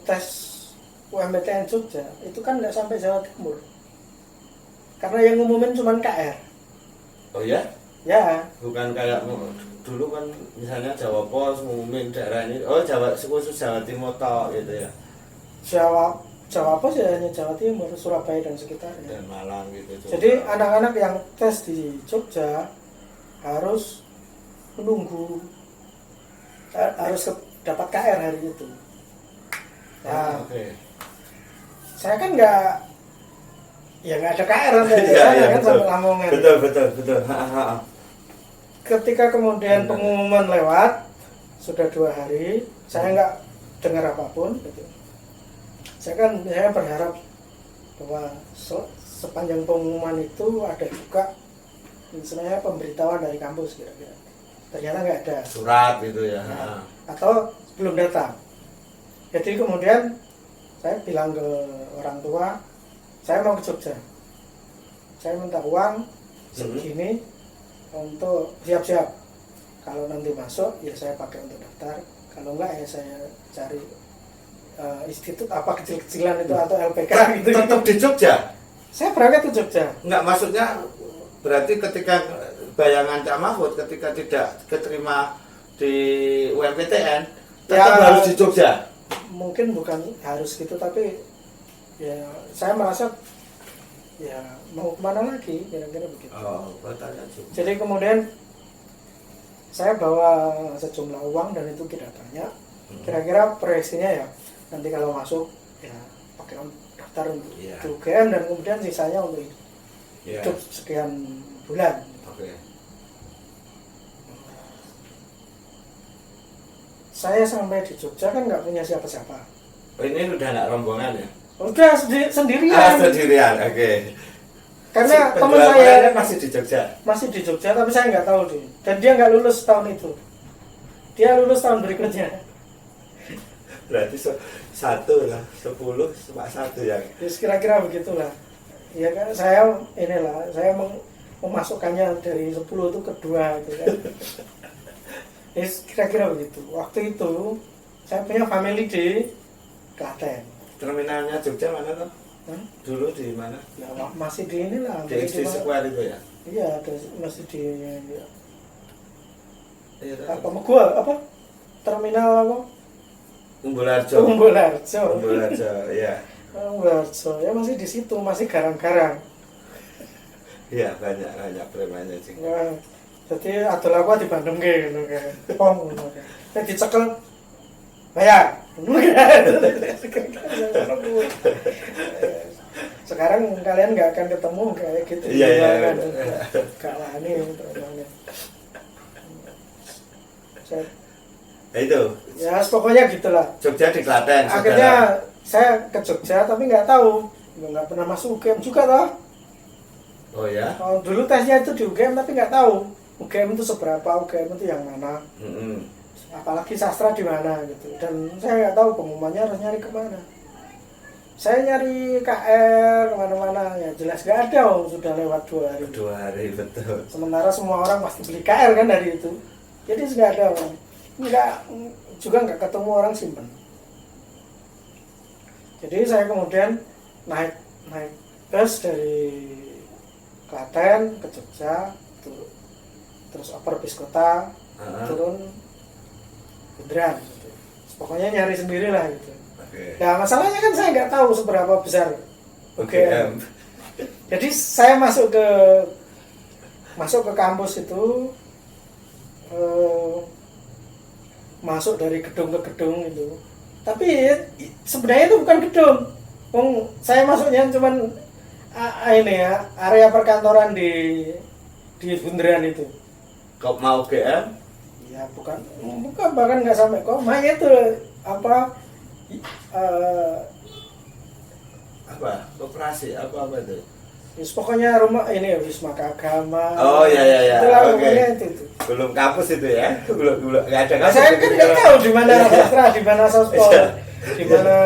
tes UMPTN Jogja itu kan nggak sampai Jawa Timur, karena yang ngumumin cuma KR. Oh ya? Ya, Bukan kayak dulu kan misalnya Jawa Pos ngumumin daerah ini, oh khusus Jawa Timur toh gitu ya. Jawa Pos ya hanya Jawa Timur, Surabaya dan sekitarnya. Dan Malang gitu. Jadi anak-anak yang tes di Jogja harus menunggu, harus dapat KR hari itu. Nah, Oke. saya kan nggak ada KR nanti di Iya, sana kan betul. sampai Lamongan. Betul. Ketika kemudian pengumuman lewat, sudah 2 hari, saya nggak dengar apapun. Gitu. Saya berharap bahwa sepanjang pengumuman itu ada juga sebenarnya pemberitahuan dari kampus kira-kira. Ternyata nggak ada. Surat gitu ya. Nah, atau belum datang. Jadi kemudian saya bilang ke orang tua, saya mau ke Jogja. Saya minta uang segini untuk siap-siap. Kalau nanti masuk, ya saya pakai untuk daftar. Kalau enggak, ya saya cari institut apa kecil-kecilan itu atau LPK gitu. Tetap di Jogja? Saya berangkat ke Jogja. Enggak, maksudnya berarti ketika bayangan Cak Mahfud ketika tidak keterima di UMPTN tetap Ya, harus di Jogja? Mungkin bukan harus gitu, tapi ya saya merasa ya mau kemana lagi, kira-kira begitu. Oh, kotanya Jogja. Jadi kemudian saya bawa sejumlah uang dan itu tidak banyak. Kira-kira proyeksinya ya nanti kalau masuk ya pakai daftar untuk UGM dan kemudian sisanya untuk hidup sekian bulan. Oke. Saya sampai di Jogja kan nggak punya siapa-siapa. Oh, ini udah anak rombongan ya? Udah sendirian. Sendirian, oke. Karena Si teman penjual saya korannya masih di Jogja. masih di Jogja, tapi saya nggak tahu dia. Dan dia nggak lulus tahun itu. Dia lulus tahun berikutnya. Berarti 1 lah, 10 cuma 1 ya. Terus kira-kira begitulah. Ya kan saya memasukkannya dari 10 itu ke 2 gitu kan. Kira-kira begitu. Waktu itu saya punya family di Klaten. Terminalnya Jogja mana tuh? Dulu di mana? Ya, masih di inilah. Di XD Square itu ya? Iya, masih di Iya, apa gua apa? Terminal apa? Umbularjo. Umbularjo, iya. Umbularjo. Ya masih di situ, masih garang-garang. Iya, banyak premannya sih. Nah, jadi adol aku di Bandung gitu kayak pong ngono kayak. Nek dicekel bayar. Sekarang kalian nggak akan ketemu kayak gitu. Iya. Gak wani namanya. Nah, itu. Ya pokoknya gitulah. Jogja di Klaten. Akhirnya saya ke Jogja tapi nggak tahu, nggak pernah masuk UGM juga toh. Oh ya? Dulu tesnya itu di UGM tapi nggak tahu UGM itu seberapa, UGM itu yang mana. Apalagi sastra di mana gitu. Dan saya nggak tahu pengumumannya harus nyari kemana. Saya nyari KR kemana-mana, ya jelas nggak ada, sudah lewat 2 hari. 2 hari, betul. Sementara semua orang pasti beli KR kan dari itu. Jadi nggak ada orang. Nggak ketemu orang simpen. Jadi saya kemudian naik naik bus dari Klaten ke Jogja, terus upper bis kota, turun Bundaran gitu. Pokoknya nyari sendiri lah gitu. Nah masalahnya kan saya nggak tahu seberapa besar UGM. Jadi saya masuk ke kampus itu, masuk dari gedung ke gedung itu. Tapi sebenarnya itu bukan gedung. Saya masuknya cuman ini ya, area perkantoran di Bundaran itu. Kok mau UGM? Ya bukan bahkan nggak sampai koma itu apa koperasi apa itu? Pokoknya rumah ini Wisma Keagama. Oh iya. Itulah pokoknya itu. Belum kampus itu ya? Belum nggak ada Nah, kampus. saya kan nggak tahu di mana sastra, di mana sospol, di mana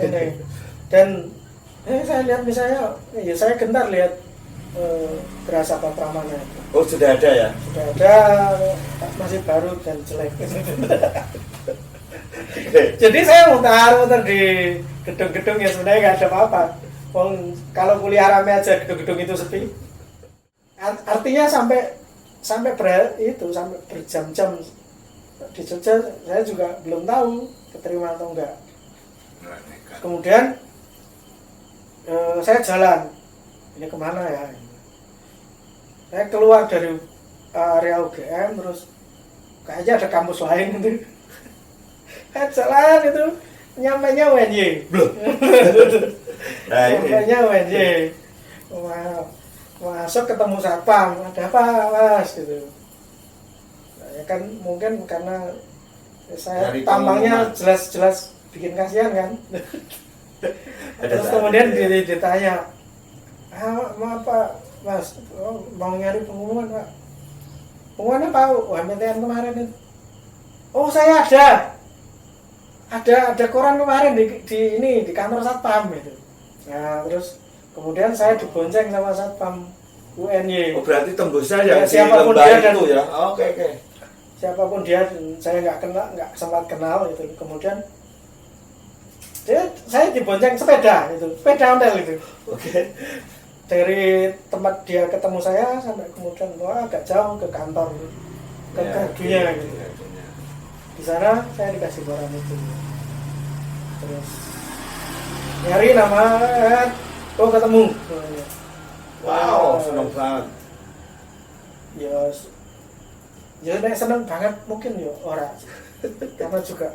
ini. Dan saya lihat misalnya, ya saya gentar lihat Gerasapa Pramana itu. Oh sudah ada ya? Sudah ada, masih baru dan jelek. Jadi saya muter di gedung-gedung yang sebenarnya nggak ada apa-apa. Kalau kuliah rame aja gedung-gedung itu sepi. Artinya sampai berjam-jam di Jogja saya juga belum tahu keterima atau enggak. Kemudian saya jalan, ini kemana ya? Saya keluar dari area UGM, terus kayaknya ada kampus lain itu. Saya jalan itu, nyampainya UNY. Nyampainya UNY. Masuk ketemu satpam, ada apa mas gitu. Ya kan mungkin karena saya tampangnya jelas-jelas bikin kasihan kan. Terus kemudian ditanya, mau apa mas? Mau nyari pengumuman pak? Pengumuman apa? UMTN kemarin itu. Oh saya ada koran kemarin di kantor satpam itu. Nah terus kemudian saya dibonceng sama satpam UNY. Oh berarti tembusnya yang di siapapun lembah dia itu ya? Oke. Siapapun dia, saya nggak sempat kenal itu. Kemudian saya dibonceng sepeda ontel itu. Oke. Dari tempat dia ketemu saya sampai kemudian agak jauh ke kantor ke gardunya gitu. Di sana saya dikasih koran itu. Terus nyari nama, ketemu. Wow, seneng banget. Ya seneng banget mungkin ya orang. Karena juga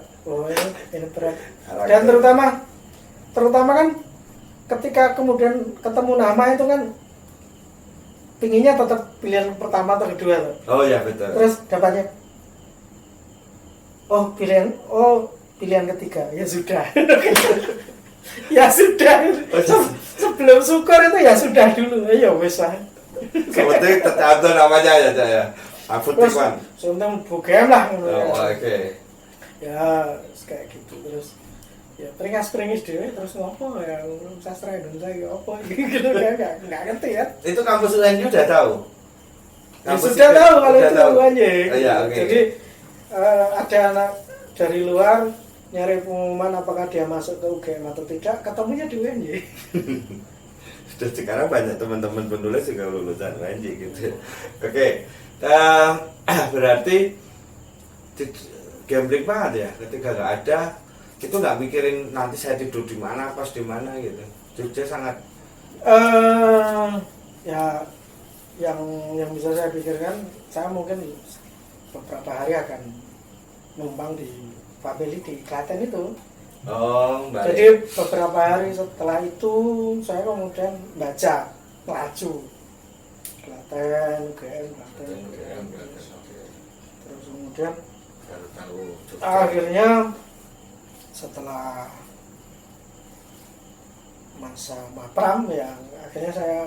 ini berat. Dan terutama kan ketika kemudian ketemu nama itu kan pinginnya tetap pilihan pertama atau kedua loh. Oh ya betul. Terus dapatnya pilihan ketiga. Ya sudah. Ya sudah. Sebelum syukur itu ya sudah dulu. Ya wis lah. Seperti tertentu namanya ya Cak ya. Afut Tikwan. Sebentar bugem lah. Oke. Ya kayak gitu terus. Ya peringas dhewe terus ngopo ya sastra Indonesia ya opo gitu kan enggak ngerti ya. Itu kampus UNY udah tahu. Ya, sudah tahu kalau itu UNY. Oh, ya, okay. Jadi ada anak dari luar nyari pengumuman apakah dia masuk ke UGM atau tidak, ketemunya di UNY. Sudah sekarang banyak teman-teman penulis juga lulusan UNY gitu. Oke. Berarti gambling banget ya ketika nggak ada. Itu nggak mikirin nanti saya tidur di mana, pas di mana gitu. Jogja sangat ya yang bisa saya pikirkan, saya mungkin beberapa hari akan numpang di family di Klaten itu. Oh, balik. Jadi beberapa hari setelah itu saya kemudian baca laju Klaten, UGM, Klaten. Terus kemudian Baru tahu Jogja. akhirnya setelah masa mapram ya akhirnya saya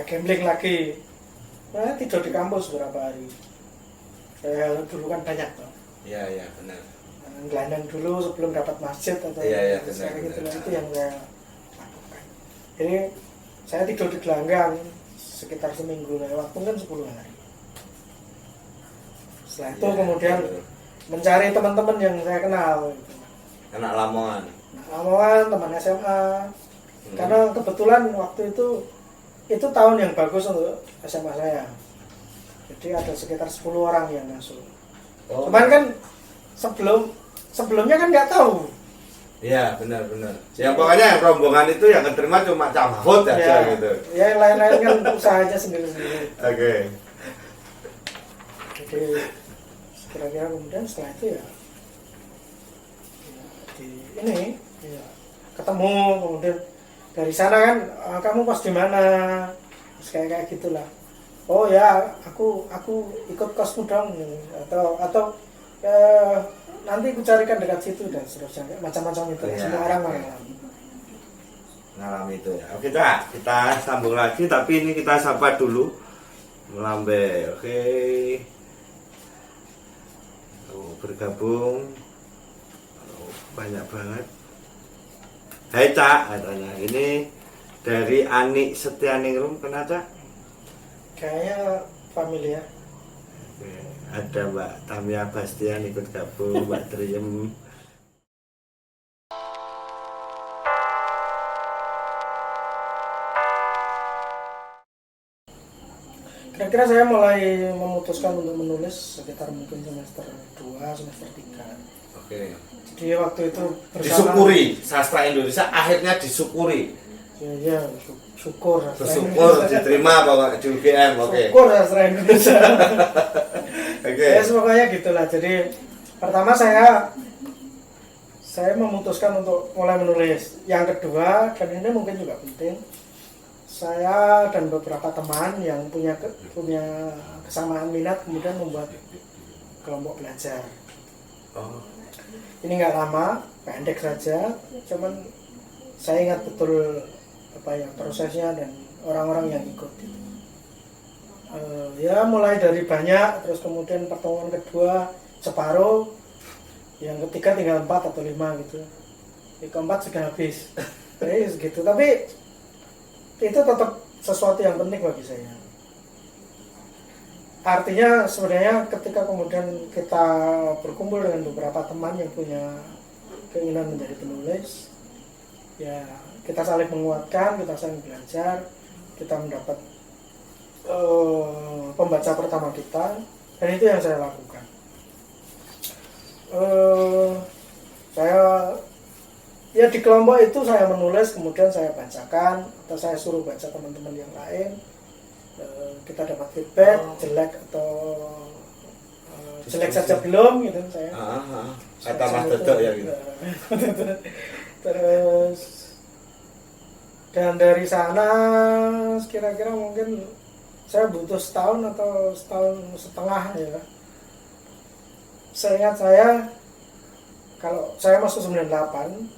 gambling lagi. Saya tidur di kampus beberapa hari. Saya dulu kan banyak toh. Iya benar. Gelandang dulu sebelum dapat masjid atau benar. gitu lah, itu yang saya lakukan. Jadi saya tidur di gelanggang sekitar seminggu lah, waktu kan 10 hari. Setelah itu kemudian mencari teman-teman yang saya kenal gitu. Anak Lamongan. Lamongan, teman SMA. Karena kebetulan waktu itu tahun yang bagus untuk SMA saya. Jadi ada sekitar 10 orang yang masuk. Cuman kan sebelumnya kan nggak tahu. Iya, benar. Ya pokoknya yang rombongan itu yang keterima cuma Cak Mahfud aja gitu. Ya yang lain-lain kan usahanya sendiri-sendiri. Oke. Jadi kira-kira kemudian setelah itu ya di ini ya, ketemu, kemudian dari sana kan kamu pas di mana, terus kayak gitulah. Oh ya aku ikut kosmu dong, atau nanti aku carikan dekat situ dan seterusnya, macam-macam itu. Semua orang mengalami itu ya. Oke Cak, kita sambung lagi tapi ini kita sapa dulu Melambe. Oke. Bergabung banyak banget. Hai Cak, katanya ini dari Ani Setianingrum, kenal Cak? kayaknya familiar. Oke. Ada Mbak Tamia Bastian ikut gabung, Mbak Triem. Kira-kira saya mulai memutuskan untuk menulis sekitar mungkin semester 2, semester 3. Oke. Jadi waktu itu Disyukuri, sastra Indonesia akhirnya disyukuri. Ya, syukur sastra Bersyukur Indonesia. diterima bahwa di UGM, oke. Syukur sastra Indonesia. Oke. Ya semuanya gitulah. Jadi pertama saya memutuskan untuk mulai menulis. Yang kedua, dan ini mungkin juga penting, saya dan beberapa teman yang punya kesamaan minat kemudian membuat kelompok belajar. Oh. Ini nggak lama, pendek saja, cuman saya ingat betul prosesnya dan orang-orang yang ikut. Ya mulai dari banyak, terus kemudian pertemuan kedua separuh, yang ketiga tinggal 4 atau 5 gitu. Yang keempat sudah habis. Jadi segitu. Tapi itu tetap sesuatu yang penting bagi saya. Artinya sebenarnya ketika kemudian kita berkumpul dengan beberapa teman yang punya keinginan menjadi penulis, ya kita saling menguatkan, kita saling belajar, kita mendapat pembaca pertama kita, dan itu yang saya lakukan. Saya ya di kelompok itu saya menulis, kemudian saya bacakan atau saya suruh baca teman-teman yang lain. Kita dapat feedback jelek atau jelek saja belum gitu saya. Kata Mas Dodo ya gitu. Terus dan dari sana kira-kira mungkin saya butuh setahun atau setahun setengah ya. Seingat saya kalau saya masuk 98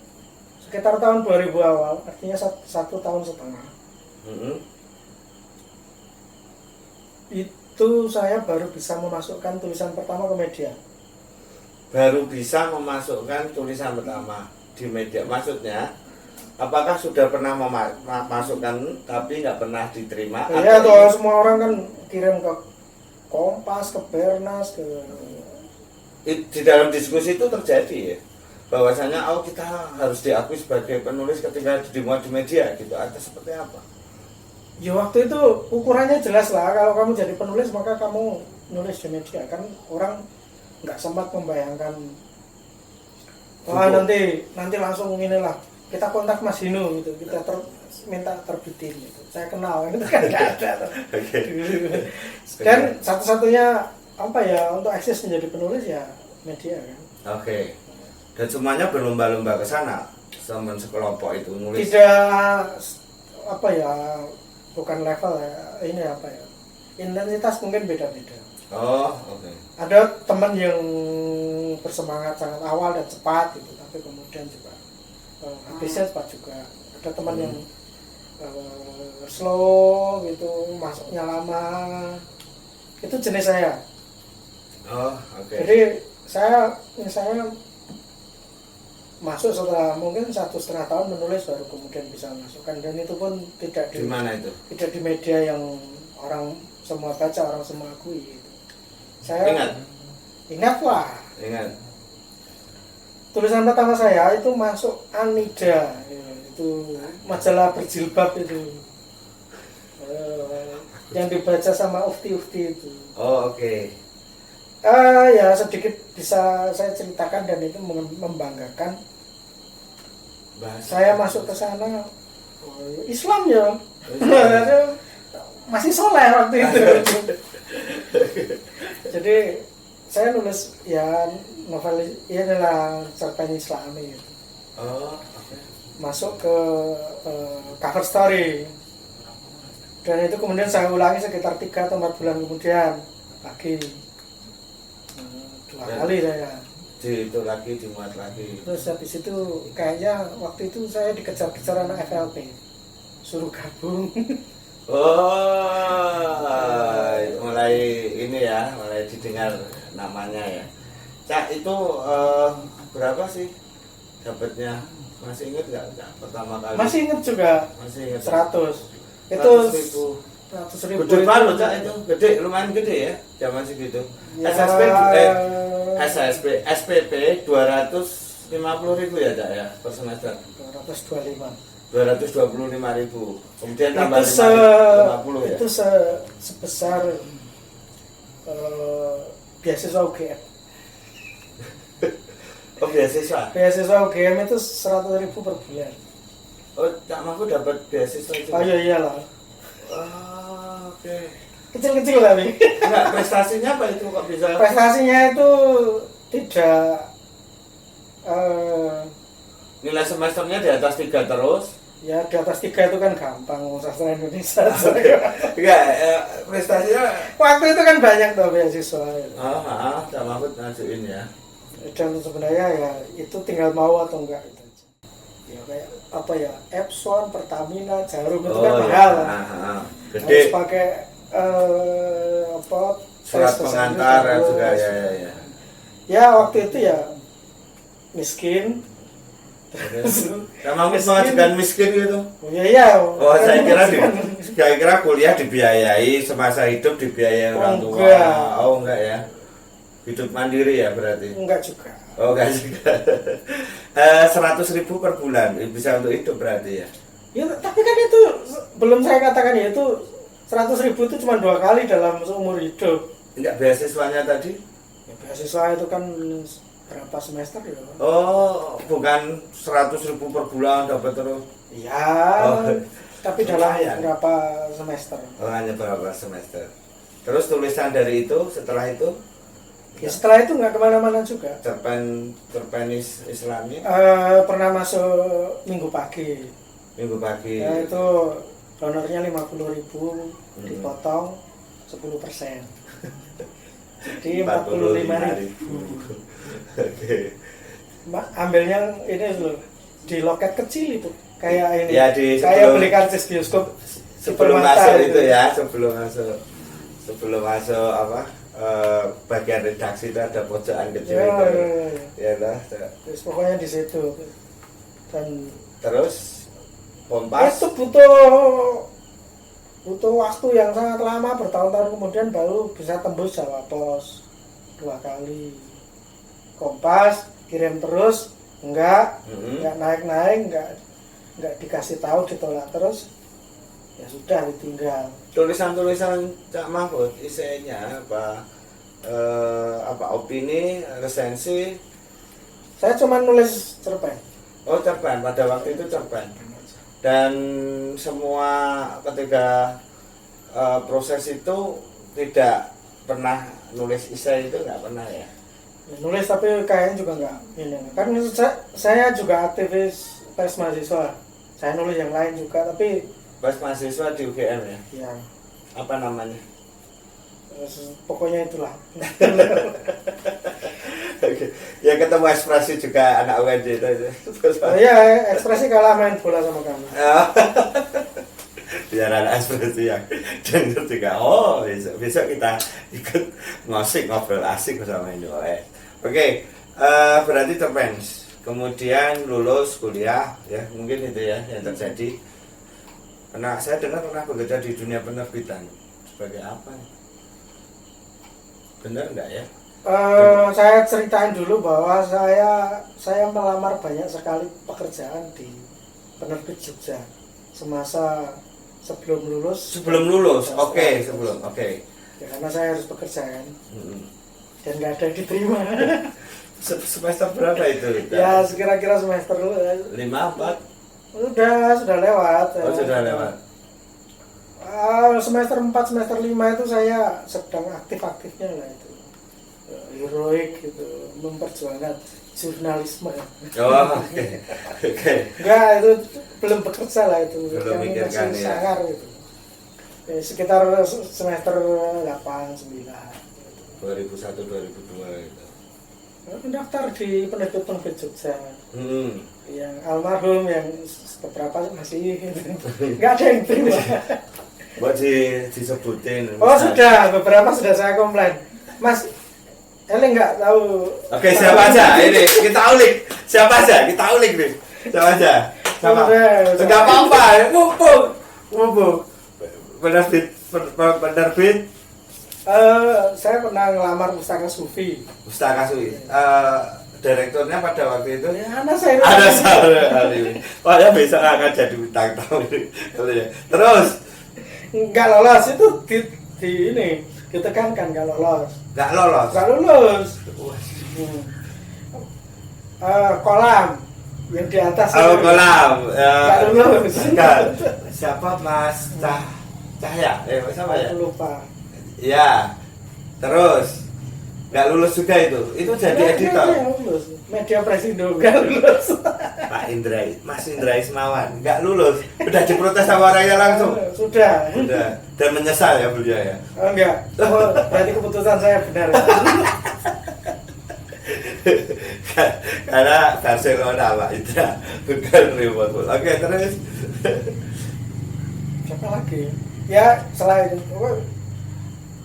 sekitar tahun 2000 awal, artinya 1 tahun setengah. Itu saya baru bisa memasukkan tulisan pertama ke media. Baru bisa memasukkan tulisan pertama di media, maksudnya apakah sudah pernah memasukkan tapi nggak pernah diterima? Iya, tuh semua orang kan kirim ke Kompas, ke Bernas, ke di dalam diskusi itu terjadi ya, bahwasanya kita harus diakui sebagai penulis ketika dimuat di media gitu, atau seperti apa? Ya waktu itu ukurannya jelas lah, kalau kamu jadi penulis maka kamu nulis di media. Kan orang nggak sempat membayangkan nanti langsung inilah kita kontak Mas Hino gitu, kita minta terbitin gitu. Saya kenal itu kan nggak ada. Dan satu-satunya untuk akses menjadi penulis ya media kan. Oke. Dan semuanya berlomba-lomba ke sana, teman sekelompok itu nulis. Tidak bukan level ya, ini intensitas mungkin beda-beda. Oh, oke. Ada teman yang bersemangat sangat awal dan cepat gitu, tapi kemudian juga habisnya cepat juga. Ada teman yang slow gitu, masuknya lama. Itu jenis saya. Oh, oke. Jadi saya masuk setelah mungkin 1,5 tahun menulis baru kemudian bisa masukkan, dan itu pun tidak di mana itu? Tidak di media yang orang semua baca, orang semua akui gitu. Saya ingat lah. Tulisan pertama saya itu masuk Anida. itu majalah berjilbab itu. Yang dibaca sama Ufti itu. Oh, oke. Ya sedikit bisa saya ceritakan dan itu membanggakan. Saya masuk ke sana Islam ya. Masih soleh waktu itu. Jadi saya nulis ya novel ya adalah cerpen Islami gitu. Oh, oke. Masuk ke cover story. Dan itu kemudian saya ulangi sekitar 3 atau 4 bulan kemudian lagi 2 kali saya. Itu lagi dimuat lagi. Terus habis itu kayaknya waktu itu saya dikejar-kejar anak FLP, suruh gabung. Oh, mulai ini ya, mulai didengar namanya ya. Cak itu berapa sih dapatnya? Masih inget nggak pertama kali? Masih inget juga. Masih inget. 100. Itu 100.000. Gede banget Cak itu, gede, lumayan gede ya, zaman segitu. Ya, SPP 250.000 ya Cak ya per semester. 225.000. Kemudian tambah itu 50 ya. Itu sebesar beasiswa UGM. Oh, beasiswa. Beasiswa UGM itu 100.000 per bulan. Oh, Cak Mahfud dapat beasiswa itu. Oh iya iyalah. Oh, oke. Kecil-kecil tapi. Enggak, prestasinya apa itu kok bisa? Prestasinya itu tidak Nilai semesternya di atas 3 terus. ya di atas 3 itu kan gampang sastra Indonesia. Enggak, prestasinya Waktu itu kan banyak tuh beasiswa. Cak Mahfud ngajuin ya. Dan sebenarnya ya itu tinggal mau atau enggak itu aja. Ya kayak apa ya, Epson, Pertamina, Jarum itu kan mahal. Gede. Harus pakai Surat tes pengantar kesehatan juga terus. ya. Ya waktu itu ya miskin. Cak Mahfud mengajukan miskin gitu. Oh iya. Oh, saya kira kuliah dibiayai, semasa hidup dibiayai orang tua. Enggak. Oh, enggak ya. Hidup mandiri ya berarti. Enggak juga. Oh, enggak juga. 100.000 per bulan bisa untuk hidup berarti ya. Ya tapi kan itu belum saya katakan ya itu 100.000 itu cuma 2 kali dalam seumur hidup. Enggak, beasiswanya tadi? Ya, beasiswa itu kan berapa semester ya? Oh, bukan 100.000 per bulan dapat terus. Iya. Oh, Tapi dalam lumayan. berapa semester? Oh, hanya berapa semester. Terus tulisan dari itu setelah itu Ya setelah itu nggak kemana-mana juga. cerpenis Islami Pernah masuk Minggu Pagi. minggu pagi. Ya itu honornya 50.000 dipotong 10%. Jadi 45.000. Oke. Ambilnya ini loh di loket kecil itu kayak ini. Ya, kayak beli karcis bioskop sebelum Supermata masuk itu ya, sebelum masuk apa? Bagian redaksi itu ada pojokan kecil Ya, itu. ya. Ya lah. Terus pokoknya di situ. Dan Terus Kompas. itu butuh waktu yang sangat lama, bertahun-tahun kemudian baru bisa tembus Jawa Pos 2 kali. Kompas kirim terus enggak naik-naik, enggak dikasih tahu, ditolak terus, ya sudah ditinggal. Tulisan-tulisan Cak Mahfud isinya apa opini, resensi. Saya cuma nulis cerpen. Oh, cerpen, pada waktu itu cerpen. Dan semua ketika proses itu tidak pernah nulis esai, itu nggak pernah ya? Ya, nulis tapi kayaknya juga enggak ini. Kan saya juga aktivis pers mahasiswa. Saya nulis yang lain juga tapi Pas mahasiswa di UGM ya? ya Apa namanya? pokoknya itulah. Oke. Ya, ketemu ekspresi juga anak UNJ itu. Oh iya, ekspresi kalah main bola sama kamu. Biar ada ekspresi yang denger juga. Oh, besok kita ikut ngosik, ngobrol asik bersama ini. Oke, berarti terpens. Kemudian lulus kuliah, ya mungkin itu ya yang terjadi. Karena saya dengar pernah bekerja di dunia penerbitan. Sebagai apa? Benar nggak ya? Saya ceritain dulu bahwa saya melamar banyak sekali pekerjaan di penerbit Jogja semasa sebelum lulus. Sebelum lulus, oke, sebelum, oke. Ya, karena saya harus bekerja kan, dan nggak ada yang diterima. Semester berapa itu? Ya kira-kira semester 5, 4? sudah lewat. Oh, sudah lewat. Semester 4, semester 5 itu saya sedang aktif-aktifnya lah itu. Heroik gitu, memperjuangkan jurnalisme. Oh, oke. Oke. Enggak, itu belum bekerja lah itu. Belum Yang mikirkan masih ya. sangar gitu. Sekitar semester 8, 9. 2001, 2002 itu. Mendaftar di penerbit Jogja. Hmm. Yang almarhum, yang beberapa masih nggak ada yang terima. Buat disebutin. Oh sudah, beberapa sudah saya komplain. Mas, Ele nggak tahu. Oke, siapa aja? Ini kita ulik. Siapa aja? Kita ulik nih. Siapa aja? Siapa? Enggak apa-apa. Mumpung. Penerbit. Saya pernah ngelamar Pustaka Sufi. Pustaka Sufi. Direkturnya pada waktu itu Ya, anak saya. ada saya ini. Wah, ya bisa akan jadi bintang tamu ini. Terus Nggak lolos itu di ini ditekankan nggak lolos. nggak lolos. Nggak lulus. Kolam yang di atas. Oh, itu. kolam. Nggak lulus. Enggak. Siapa Mas Cahya? Siapa ya? Aku lupa. Iya. Terus nggak lulus juga itu. Itu jadi editor. Nggak lulus. Media Presido nggak lulus. Pak Indra, Mas Indra Ismawan nggak lulus. Udah diprotes sama orangnya langsung. Sudah. Udah. Dan menyesal ya beliau ya. Oh, enggak. Oh, berarti keputusan saya benar. Karena Barcelona Pak Indra bukan Liverpool. Oke, terus Siapa lagi? Ya selain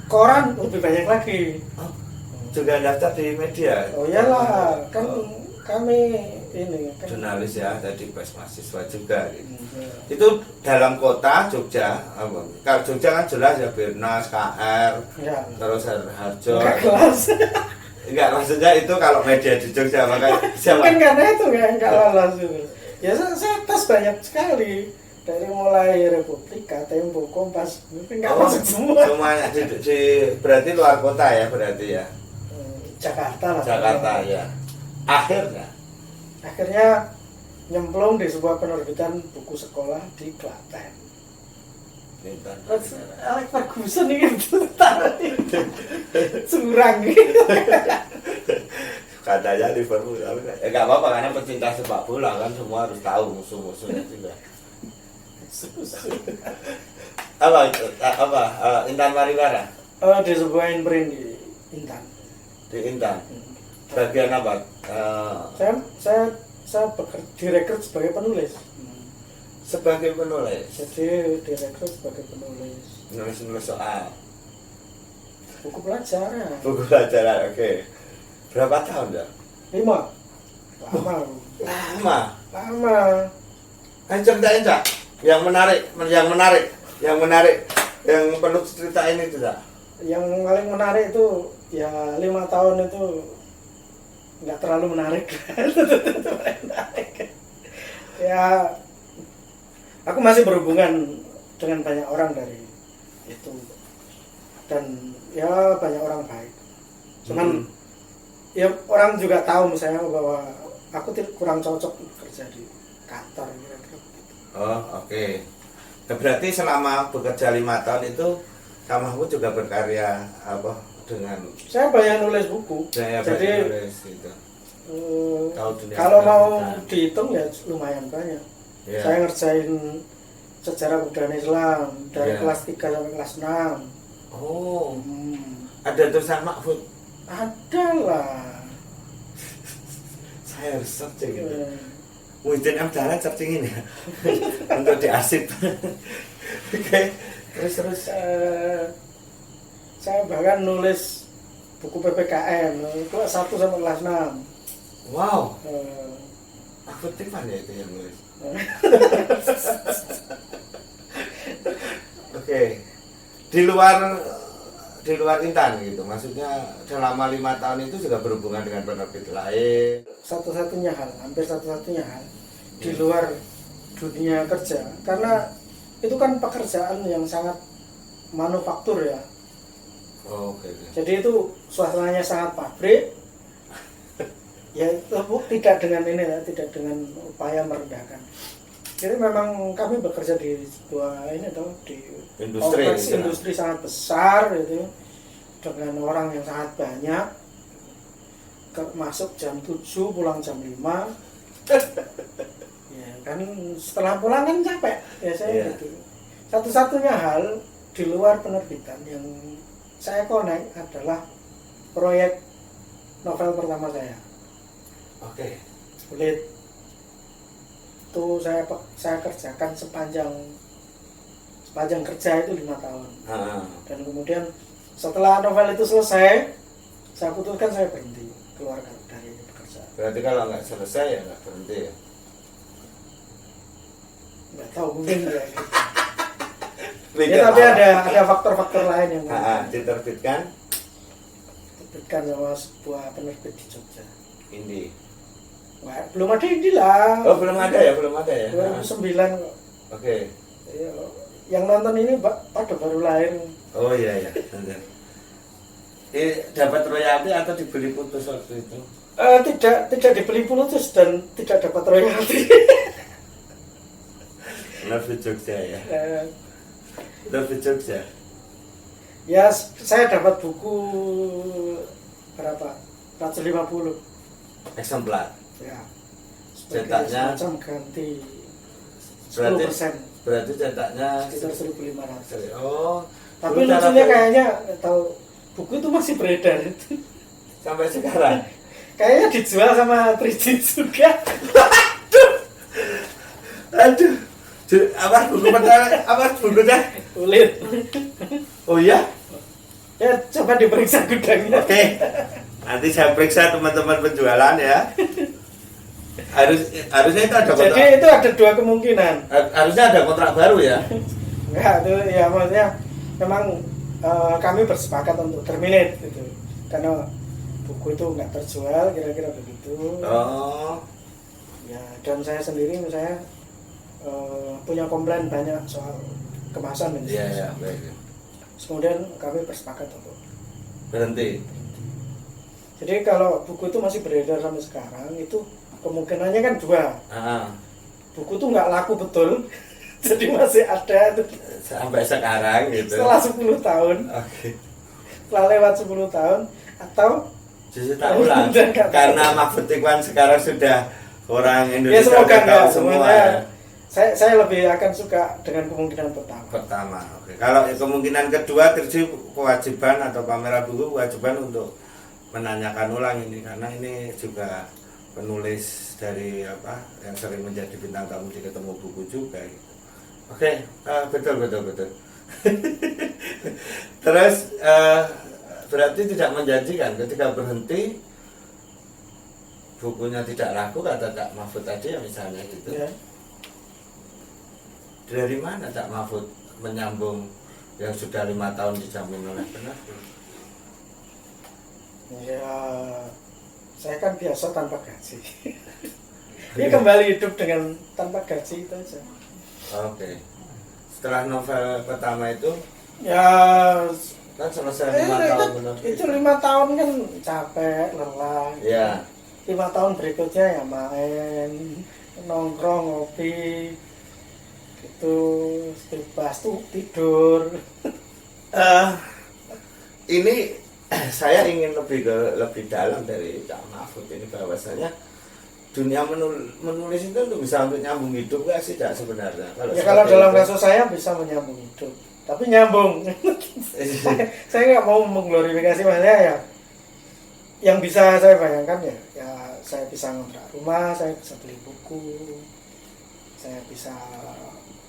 koran lebih banyak lagi. juga daftar di media. Oh iyalah, kan kami ini kan. Jurnalis ya, tadi pas mahasiswa juga gitu. Itu dalam kota Jogja, kalau Jogja kan jelas ya Birnas, KR, Ya. terus Harjo. Enggak kelas. Enggak, maksudnya itu kalau media di Jogja makanya siapa? Mungkin karena itu enggak lolos itu. Ya saya tes banyak sekali. Dari mulai Republika, Tempo, Kompas, mungkin enggak masuk semua. Semuanya berarti luar kota ya berarti ya. Jakarta lah. Jakarta ya. Akhirnya nyemplung di sebuah penerbitan buku sekolah di Klaten. Terus Alex Ferguson ini gitu curang gitu. Katanya Liverpool, ya nggak apa-apa karena pecinta sepak bola kan semua harus tahu musuh-musuhnya juga. apa Intan Pariwara? Di sebuah imprint di Intan. Di Intan. Bagian apa? Saya direkrut sebagai penulis. Sebagai penulis. Jadi direkrut sebagai penulis. Nulis soal. Buku pelajaran. Buku pelajaran, oke. Berapa tahun ya? 5. Lama. Ayo ceritain Cak. Yang menarik. Yang perlu ceritain itu Cak. Yang paling menarik itu ya 5 tahun itu nggak terlalu menarik. Ya, aku masih berhubungan dengan banyak orang dari itu dan ya banyak orang baik. Cuman ya orang juga tahu misalnya bahwa aku kurang cocok kerja di kantor kira-kira gitu. Oh, oke. Berarti selama bekerja 5 tahun itu kamu juga berkarya apa dengan Saya banyak nulis buku. saya Jadi nulis gitu. Tahu dunia kalau mau pendidikan. dihitung ya lumayan banyak. Ya. Saya ngerjain sejarah budaya Islam dari Ya. kelas 3 sampai kelas 6. Oh, ada tulisan Mahfud. Ada lah. Saya harus searching gitu. Muhyiddin M. Dahlan searching ini ya. Untuk diarsip. Oke. Terus Saya bahkan nulis buku PPKN kelas 1 sampai kelas 6. wow, Eh, Mahfud Tifan ya itu yang nulis. Oke. Di luar Intan gitu. Maksudnya selama 5 tahun itu juga berhubungan dengan penerbit lain. Satu-satunya hal, hampir satu-satunya hal di luar dunia kerja, karena itu kan pekerjaan yang sangat manufaktur ya. Oke. Jadi itu suasananya sangat pabrik. Ya itu tidak dengan ini ya, tidak dengan upaya merendahkan. Jadi memang kami bekerja di sebuah ini tuh di kompleks industri sangat besar gitu, dengan orang yang sangat banyak. Masuk jam 7, pulang jam 5. Ya kan setelah pulang kan capek ya saya gitu. Satu-satunya hal di luar penerbitan yang saya connect adalah proyek novel pertama saya. Oke. Kulit itu saya kerjakan sepanjang kerja itu 5 tahun. Dan kemudian setelah novel itu selesai, saya putuskan saya berhenti keluar dari pekerjaan. Berarti kalau nggak selesai ya nggak berhenti ya? Nggak tahu mungkin ya. Ya tapi ada faktor-faktor lain yang diterbitkan sama sebuah penerbit di Jogja. Indi. Wah, belum ada Indi lah. Oh belum ada ya? 2009 kok. Oke. Yang nonton ini pada baru lahir. Oh iya. Dapat royalti atau dibeli putus waktu itu? Tidak dibeli putus dan tidak dapat royalti. Penerbit Jogja ya. Penerbit Jogja. Ya saya dapat buku berapa? 450 eksemplar. Ya. Cetaknya semacam ganti 10%. Berarti cetaknya sekitar 1.500. Oh. Tapi lucunya kayaknya tahu buku itu masih beredar itu. Sampai sekarang. Kayaknya dijual sama Trijit juga. Aduh. Apa buku pertama? Apa bukunya? Kulit. Oh iya? Ya coba diperiksa gudangnya. Oke. Nanti saya periksa teman-teman penjualan ya. Harusnya itu ada kontrak. Jadi itu ada dua kemungkinan. Harusnya ada kontrak baru ya. Enggak, itu ya maksudnya memang kami bersepakat untuk terminate gitu. Karena buku itu nggak terjual, kira-kira begitu. Oh. Ya, dan saya sendiri misalnya punya komplain banyak soal kemasan dan Iya, baik. Kemudian kami bersepakat untuk berhenti. Jadi kalau buku itu masih beredar sampai sekarang, itu kemungkinannya kan dua. Buku itu nggak laku betul, jadi masih ada sampai sekarang gitu. Setelah 10 tahun. Oke. Setelah lewat 10 tahun atau justru tak ulang. Karena Mahfud Ikhwan sekarang sudah orang Indonesia. Ya semoga enggak semua. Ya. Saya lebih akan suka dengan kemungkinan pertama. Oke. Kalau kemungkinan kedua terjadi kewajiban atau kamera buku kewajiban untuk menanyakan ulang ini, karena ini juga penulis dari apa yang sering menjadi bintang tamu di Ketemu Buku juga gitu. Oke, betul. Terus berarti tidak menjanjikan ketika berhenti bukunya tidak laku, kata Cak Mahfud tadi ya misalnya gitu. Ya. Dari mana Cak Mahfud menyambung yang sudah 5 tahun dijamin oleh penerbit? Ya, saya kan biasa tanpa gaji. Ini kembali hidup dengan tanpa gaji itu aja. Oke. Setelah novel pertama itu, ya kan selesai 5 tahun menerbit. Itu 5 tahun kan capek, lelah. Ya. 5 tahun berikutnya ya main, nongkrong, ngopi, itu bebas tuh tidur. Ini saya ingin lebih dalam dari Cak Mahfud ini, bahwasanya dunia menulis itu bisa untuk nyambung hidup nggak sih Cak sebenarnya? Kalau dalam kasus saya bisa menyambung hidup, tapi nyambung. saya nggak mau mengglorifikasi, maksudnya ya yang bisa saya bayangkan ya saya bisa ngontrak rumah, saya bisa beli buku, saya bisa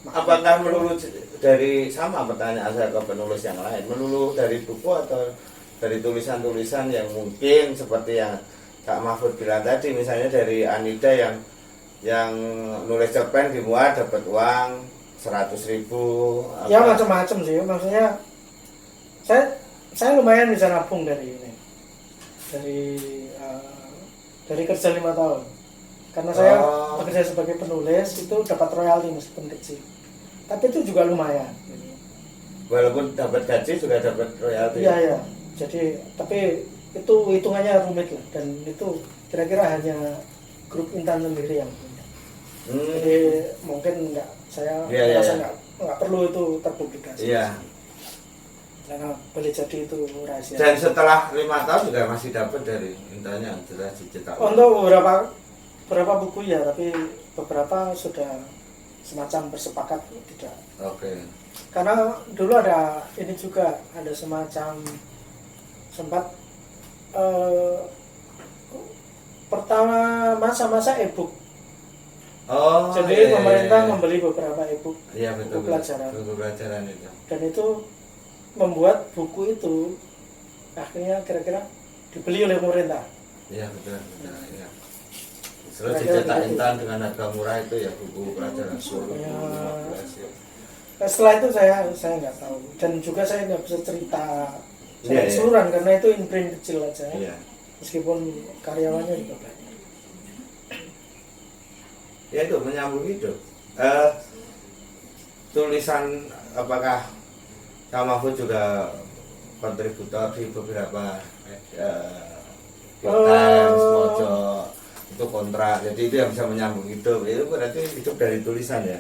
apakah melulu dari, sama pertanyaan saya ke penulis yang lain, melulu dari buku atau dari tulisan-tulisan yang mungkin seperti yang Kak Mahfud bilang tadi, misalnya dari Anida yang nulis cerpen dimuat dapat uang 100.000. Ya macam-macam sih, maksudnya saya lumayan bisa nabung dari ini, dari kerja 5 tahun, Karena saya bekerja sebagai penulis itu dapat royalti meskipun kecil. Tapi itu juga lumayan. Walaupun dapat gaji juga dapat royalti. Iya ya. Jadi tapi itu hitungannya rumit lah, dan itu kira-kira hanya grup Intan sendiri yang punya. Jadi mungkin saya merasa nggak perlu itu terpublikasi. Iya. Karena boleh jadi itu rahasia. Dan setelah 5 tahun juga masih dapat dari Intannya sudah dicetak. Untuk beberapa buku ya, tapi beberapa sudah semacam bersepakat tidak. Oke. Karena dulu ada ini juga, ada semacam sempat pertama masa-masa e-book. Jadi pemerintah membeli beberapa e-book, betul, buku pelajaran. Buku pelajaran itu. Dan itu membuat buku itu akhirnya kira-kira dibeli oleh pemerintah. Iya betul. Ya. Terus dicetak Intan dengan harga murah itu ya, buku pelajaran seluruh. Setelah itu saya nggak tahu, dan juga saya nggak bisa cerita keseluruhan karena itu imprint kecil aja. Iya. Meskipun karyawannya juga banyak. Ya itu menyambung hidup. Tulisan apakah Kak Mahfud juga kontributor di beberapa Times, Mojo, itu kontrak, jadi itu yang bisa menyambung hidup. Itu berarti hidup dari tulisan ya?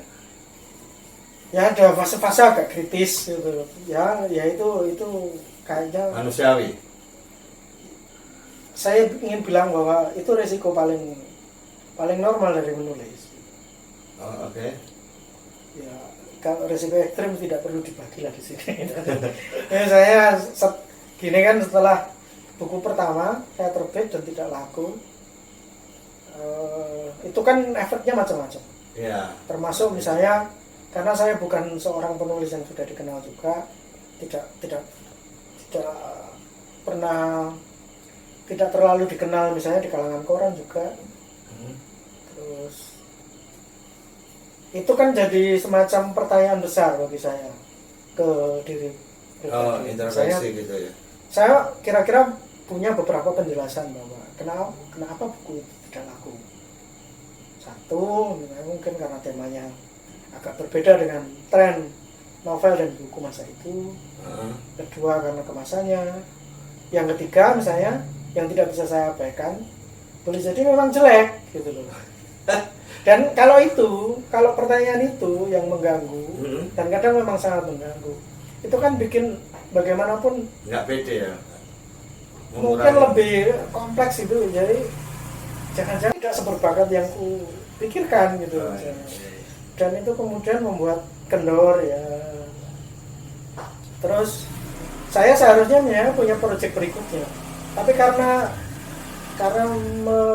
Ya ada fase-fase agak kritis gitu. Ya itu kayaknya Manusiawi. Saya ingin bilang bahwa itu resiko paling normal dari menulis. Oke. Ya, kalau resiko ekstrim tidak perlu dibagi lah di sini. Ya, saya gini kan, setelah buku pertama saya terbit dan tidak laku, itu kan efeknya macam-macam. Ya. Termasuk misalnya karena saya bukan seorang penulis yang sudah dikenal juga, tidak pernah, tidak terlalu dikenal misalnya di kalangan koran juga. Terus itu kan jadi semacam pertanyaan besar bagi saya ke diri pribadi. Introspeksi gitu ya. Saya kira-kira punya beberapa penjelasan bahwa kenapa buku itu tidak laku. Satu, mungkin karena temanya agak berbeda dengan tren novel dan buku masa itu. Kedua, karena kemasannya. Yang ketiga, misalnya yang tidak bisa saya abaikan, boleh jadi memang jelek gitu loh. Dan kalau pertanyaan itu yang mengganggu, dan kadang memang sangat mengganggu, itu kan bikin bagaimanapun nggak pede ya. Mungkin lebih kompleks itu, jadi jangan-jangan tidak seberbakat yang ku pikirkan gitu. Dan itu kemudian membuat kendor ya. Terus saya seharusnya punya proyek berikutnya, tapi karena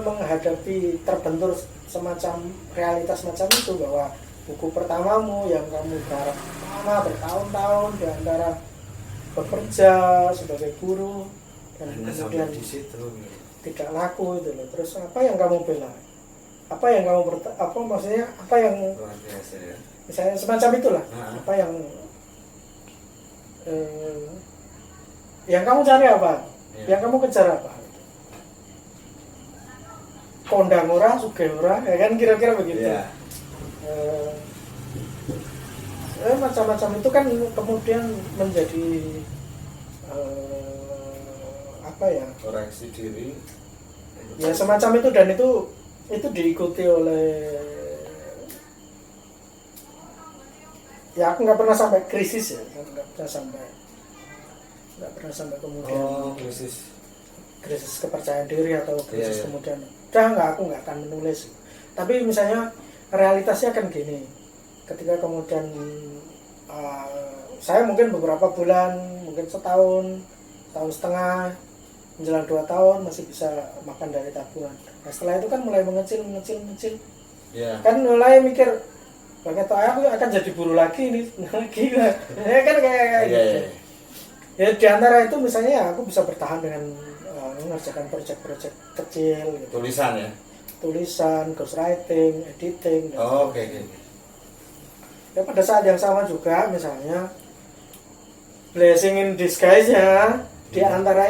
menghadapi terbentur semacam realitas macam itu, bahwa buku pertamamu yang kamu garap lama bertahun-tahun di antara bekerja sebagai guru dan kemudian di situ tidak laku itu loh. Terus apa yang kamu bela? Apa yang kamu maksudnya apa yang luar biasa ya. Misalnya semacam itulah. Apa yang kamu cari apa? Yang kamu kejar apa? Kondang ora, sugih ora, ya kan kira-kira begitu. Macam-macam itu kan kemudian menjadi koreksi diri ya semacam itu, dan itu diikuti oleh, ya aku nggak pernah sampai krisis ya, nggak pernah sampai kemudian krisis kepercayaan diri atau krisis kemudian aku nggak akan menulis. Tapi misalnya realitasnya kan gini, ketika kemudian saya mungkin beberapa bulan, mungkin setahun setengah, menjelang 2 tahun masih bisa makan dari tabungan. Nah setelah itu kan mulai mengecil, kan mulai mikir, bagaimana aku akan jadi buruh lagi nih, gila, ya kan kayak gitu. Ya di antara itu misalnya aku bisa bertahan dengan mengerjakan proyek-proyek kecil gitu. Tulisan, ghostwriting, editing. Ya pada saat yang sama juga misalnya blessing in disguise-nya di antara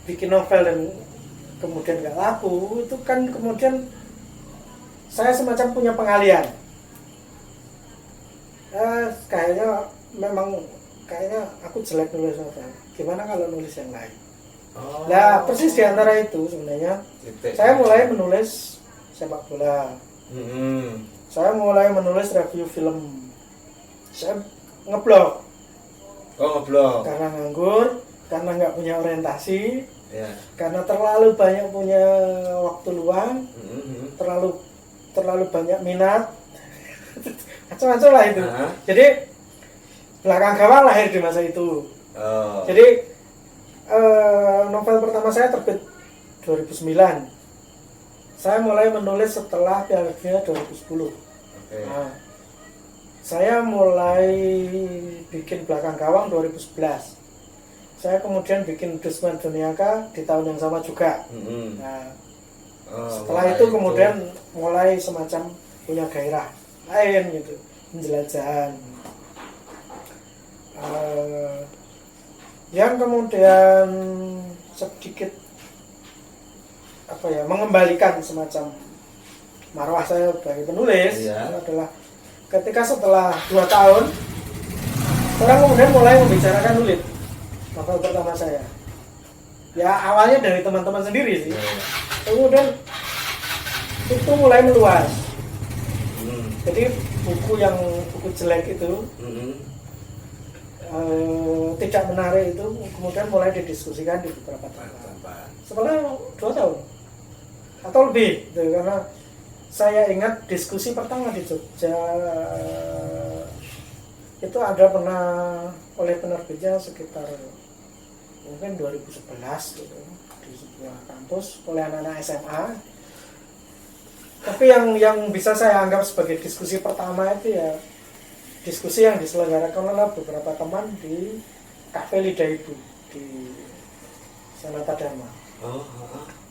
bikin novel dan kemudian nggak laku, itu kan kemudian saya semacam punya pengalian. Kayaknya aku jelek nulis novel. Gimana kalau nulis yang lain? Nah, persis di antara itu sebenarnya saya mulai menulis sepak bola. Saya mulai menulis review film. Saya ngeblog. Ngeblog. Karena nganggur, karena nggak punya orientasi, ya. Karena terlalu banyak punya waktu luang, terlalu banyak minat, macam-macam lah itu. Jadi Belakang Gawang lahir di masa itu. Jadi novel pertama saya terbit 2009. Saya mulai menulis setelah Piala Dunia 2010. Nah, saya mulai bikin Belakang Gawang 2011. Saya kemudian bikin Dusman Duniaka di tahun yang sama juga. Nah, setelah itu kemudian mulai semacam punya gairah lain gitu, penjelajahan. Yang kemudian sedikit mengembalikan semacam marwah saya sebagai penulis adalah ketika setelah 2 tahun orang kemudian mulai membicarakan nulis novel pertama saya. Ya awalnya dari teman-teman sendiri sih. Kemudian itu mulai meluas. Jadi buku jelek itu tidak menarik itu kemudian mulai didiskusikan di beberapa tempat. Setelah 2 tahun atau lebih gitu, karena saya ingat diskusi pertama di Jogja itu ada pernah oleh penerbitnya sekitar mungkin 2011 gitu, di sebuah kampus oleh anak-anak SMA. Tapi yang bisa saya anggap sebagai diskusi pertama itu ya diskusi yang diselenggarakan oleh beberapa teman di Cafe Lidah Ibu di Sanata Dharma.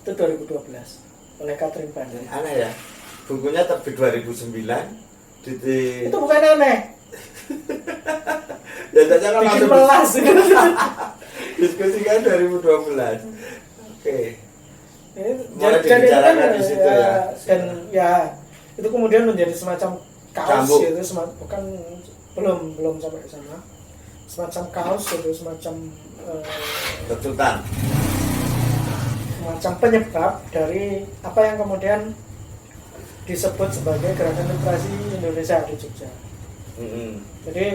Itu 2012 oleh Katrin Bandar. Aneh ya, bukunya terbit 2009. Itu bukan aneh. Ya saja kan bikin langsung melas. Diskusi kan 2012. Oke. Mulai dibicarakan di situ ya. Dan ya itu kemudian menjadi semacam kaos gitu, bukan belum sampai ke sana. Semacam kaos gitu, semacam betutan. Semacam penyebab dari apa yang kemudian disebut sebagai Gerakan Literasi Indonesia di Jogja. Jadi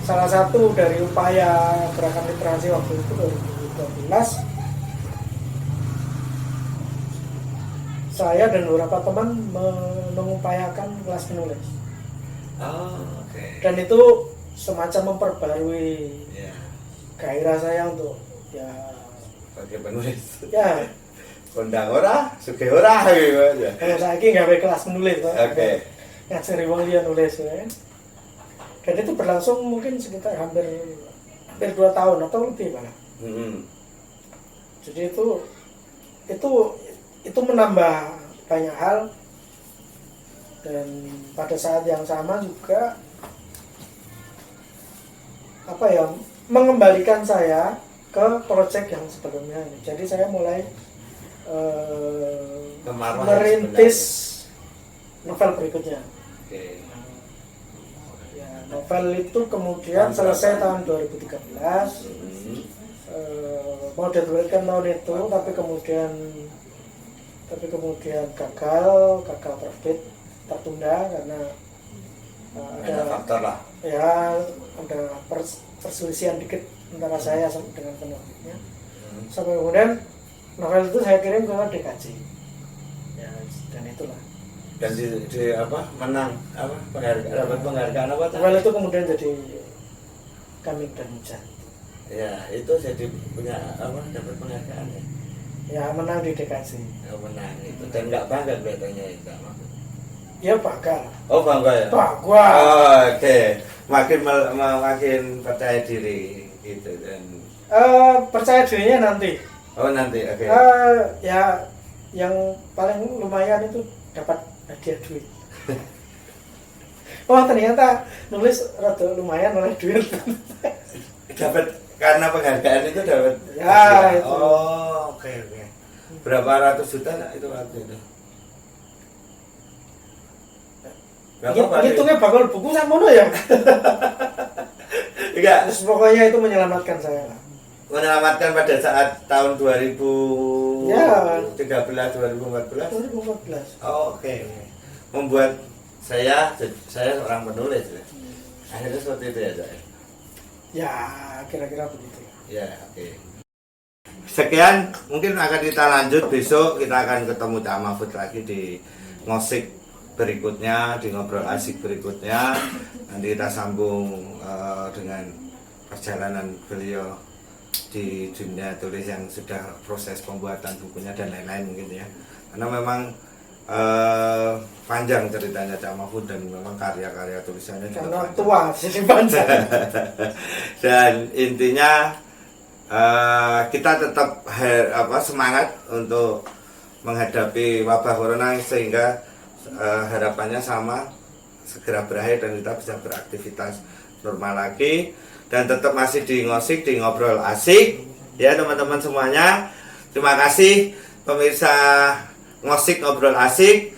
salah satu dari upaya Gerakan Literasi waktu itu 2012, saya dan beberapa teman mengupayakan kelas menulis. Dan itu semacam memperbarui gairah saya untuk ya sebagai penulis. Ya. Kondang ora, sugih ora gitu ya. Kalau saya ini nggak kelas menulis, Oke. Ngajari wong liya nulis ya. Dan itu berlangsung mungkin sekitar hampir 2 tahun atau lebih malah. Jadi itu menambah banyak hal, dan pada saat yang sama juga mengembalikan saya ke proyek yang sebelumnya ini. Jadi saya mulai merintis novel berikutnya. Ya, novel itu kemudian selesai tahun 2013. Mau diterbitkan tahun itu, tapi kemudian gagal terbit, tertunda karena ada faktor lah. Ya, ada perselisihan dikit antara saya dengan penerbitnya. Sampai kemudian novel itu saya kirim ke DKJ. Ya, dan itulah. Dan di menang dapat penghargaan apa? Novel itu kemudian jadi Kambing dan Hujan. Ya, itu jadi punya dapat penghargaan ya. Ya, menang di DKJ. Menang itu, dan nggak bangga kelihatannya itu. Ya bangga. Oh bangga ya. Bangga. Oke. Makin percaya diri gitu dan. Percaya dirinya nanti. Oh nanti, oke. Ya, yang paling lumayan itu dapat hadiah duit. Oh ternyata nulis rada lumayan oleh duit. Dapat karena penghargaan itu dapat. Ya itu. Oh oke. Berapa ratus juta nak itu waktu itu? Berapa Pak? Hitungnya bakal buku sama mono ya. Enggak, Terus pokoknya itu menyelamatkan saya lah. menyelamatkan pada saat tahun 2013 Ya. 2014. 2014. Oh, oke. Membuat saya seorang penulis ya. Akhirnya seperti itu ya, Cak. Ya, kira-kira begitu. Ya, oke. Sekian, mungkin akan kita lanjut besok. Kita akan ketemu Cak Mahfud lagi di ngosik berikutnya, di ngobrol asik berikutnya. Nanti kita sambung dengan perjalanan beliau di dunia tulis yang sudah proses pembuatan bukunya dan lain-lain mungkin ya. Karena memang panjang ceritanya Cak Mahfud dan memang karya-karya tulisannya juga Karena panjang. tua jadi panjang. Dan intinya kita tetap semangat untuk menghadapi wabah corona sehingga harapannya sama, segera berakhir dan kita bisa beraktivitas normal lagi dan tetap masih di ngosik, di ngobrol asik ya teman-teman semuanya. Terima kasih pemirsa ngosik ngobrol asik.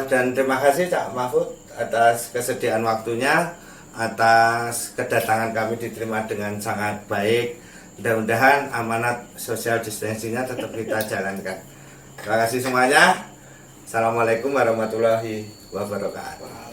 Dan terima kasih Cak Mahfud atas kesediaan waktunya, atas kedatangan kami diterima dengan sangat baik. Mudah-mudahan amanat social distancing-nya tetap kita jalankan. Terima kasih semuanya. Assalamualaikum warahmatullahi wabarakatuh.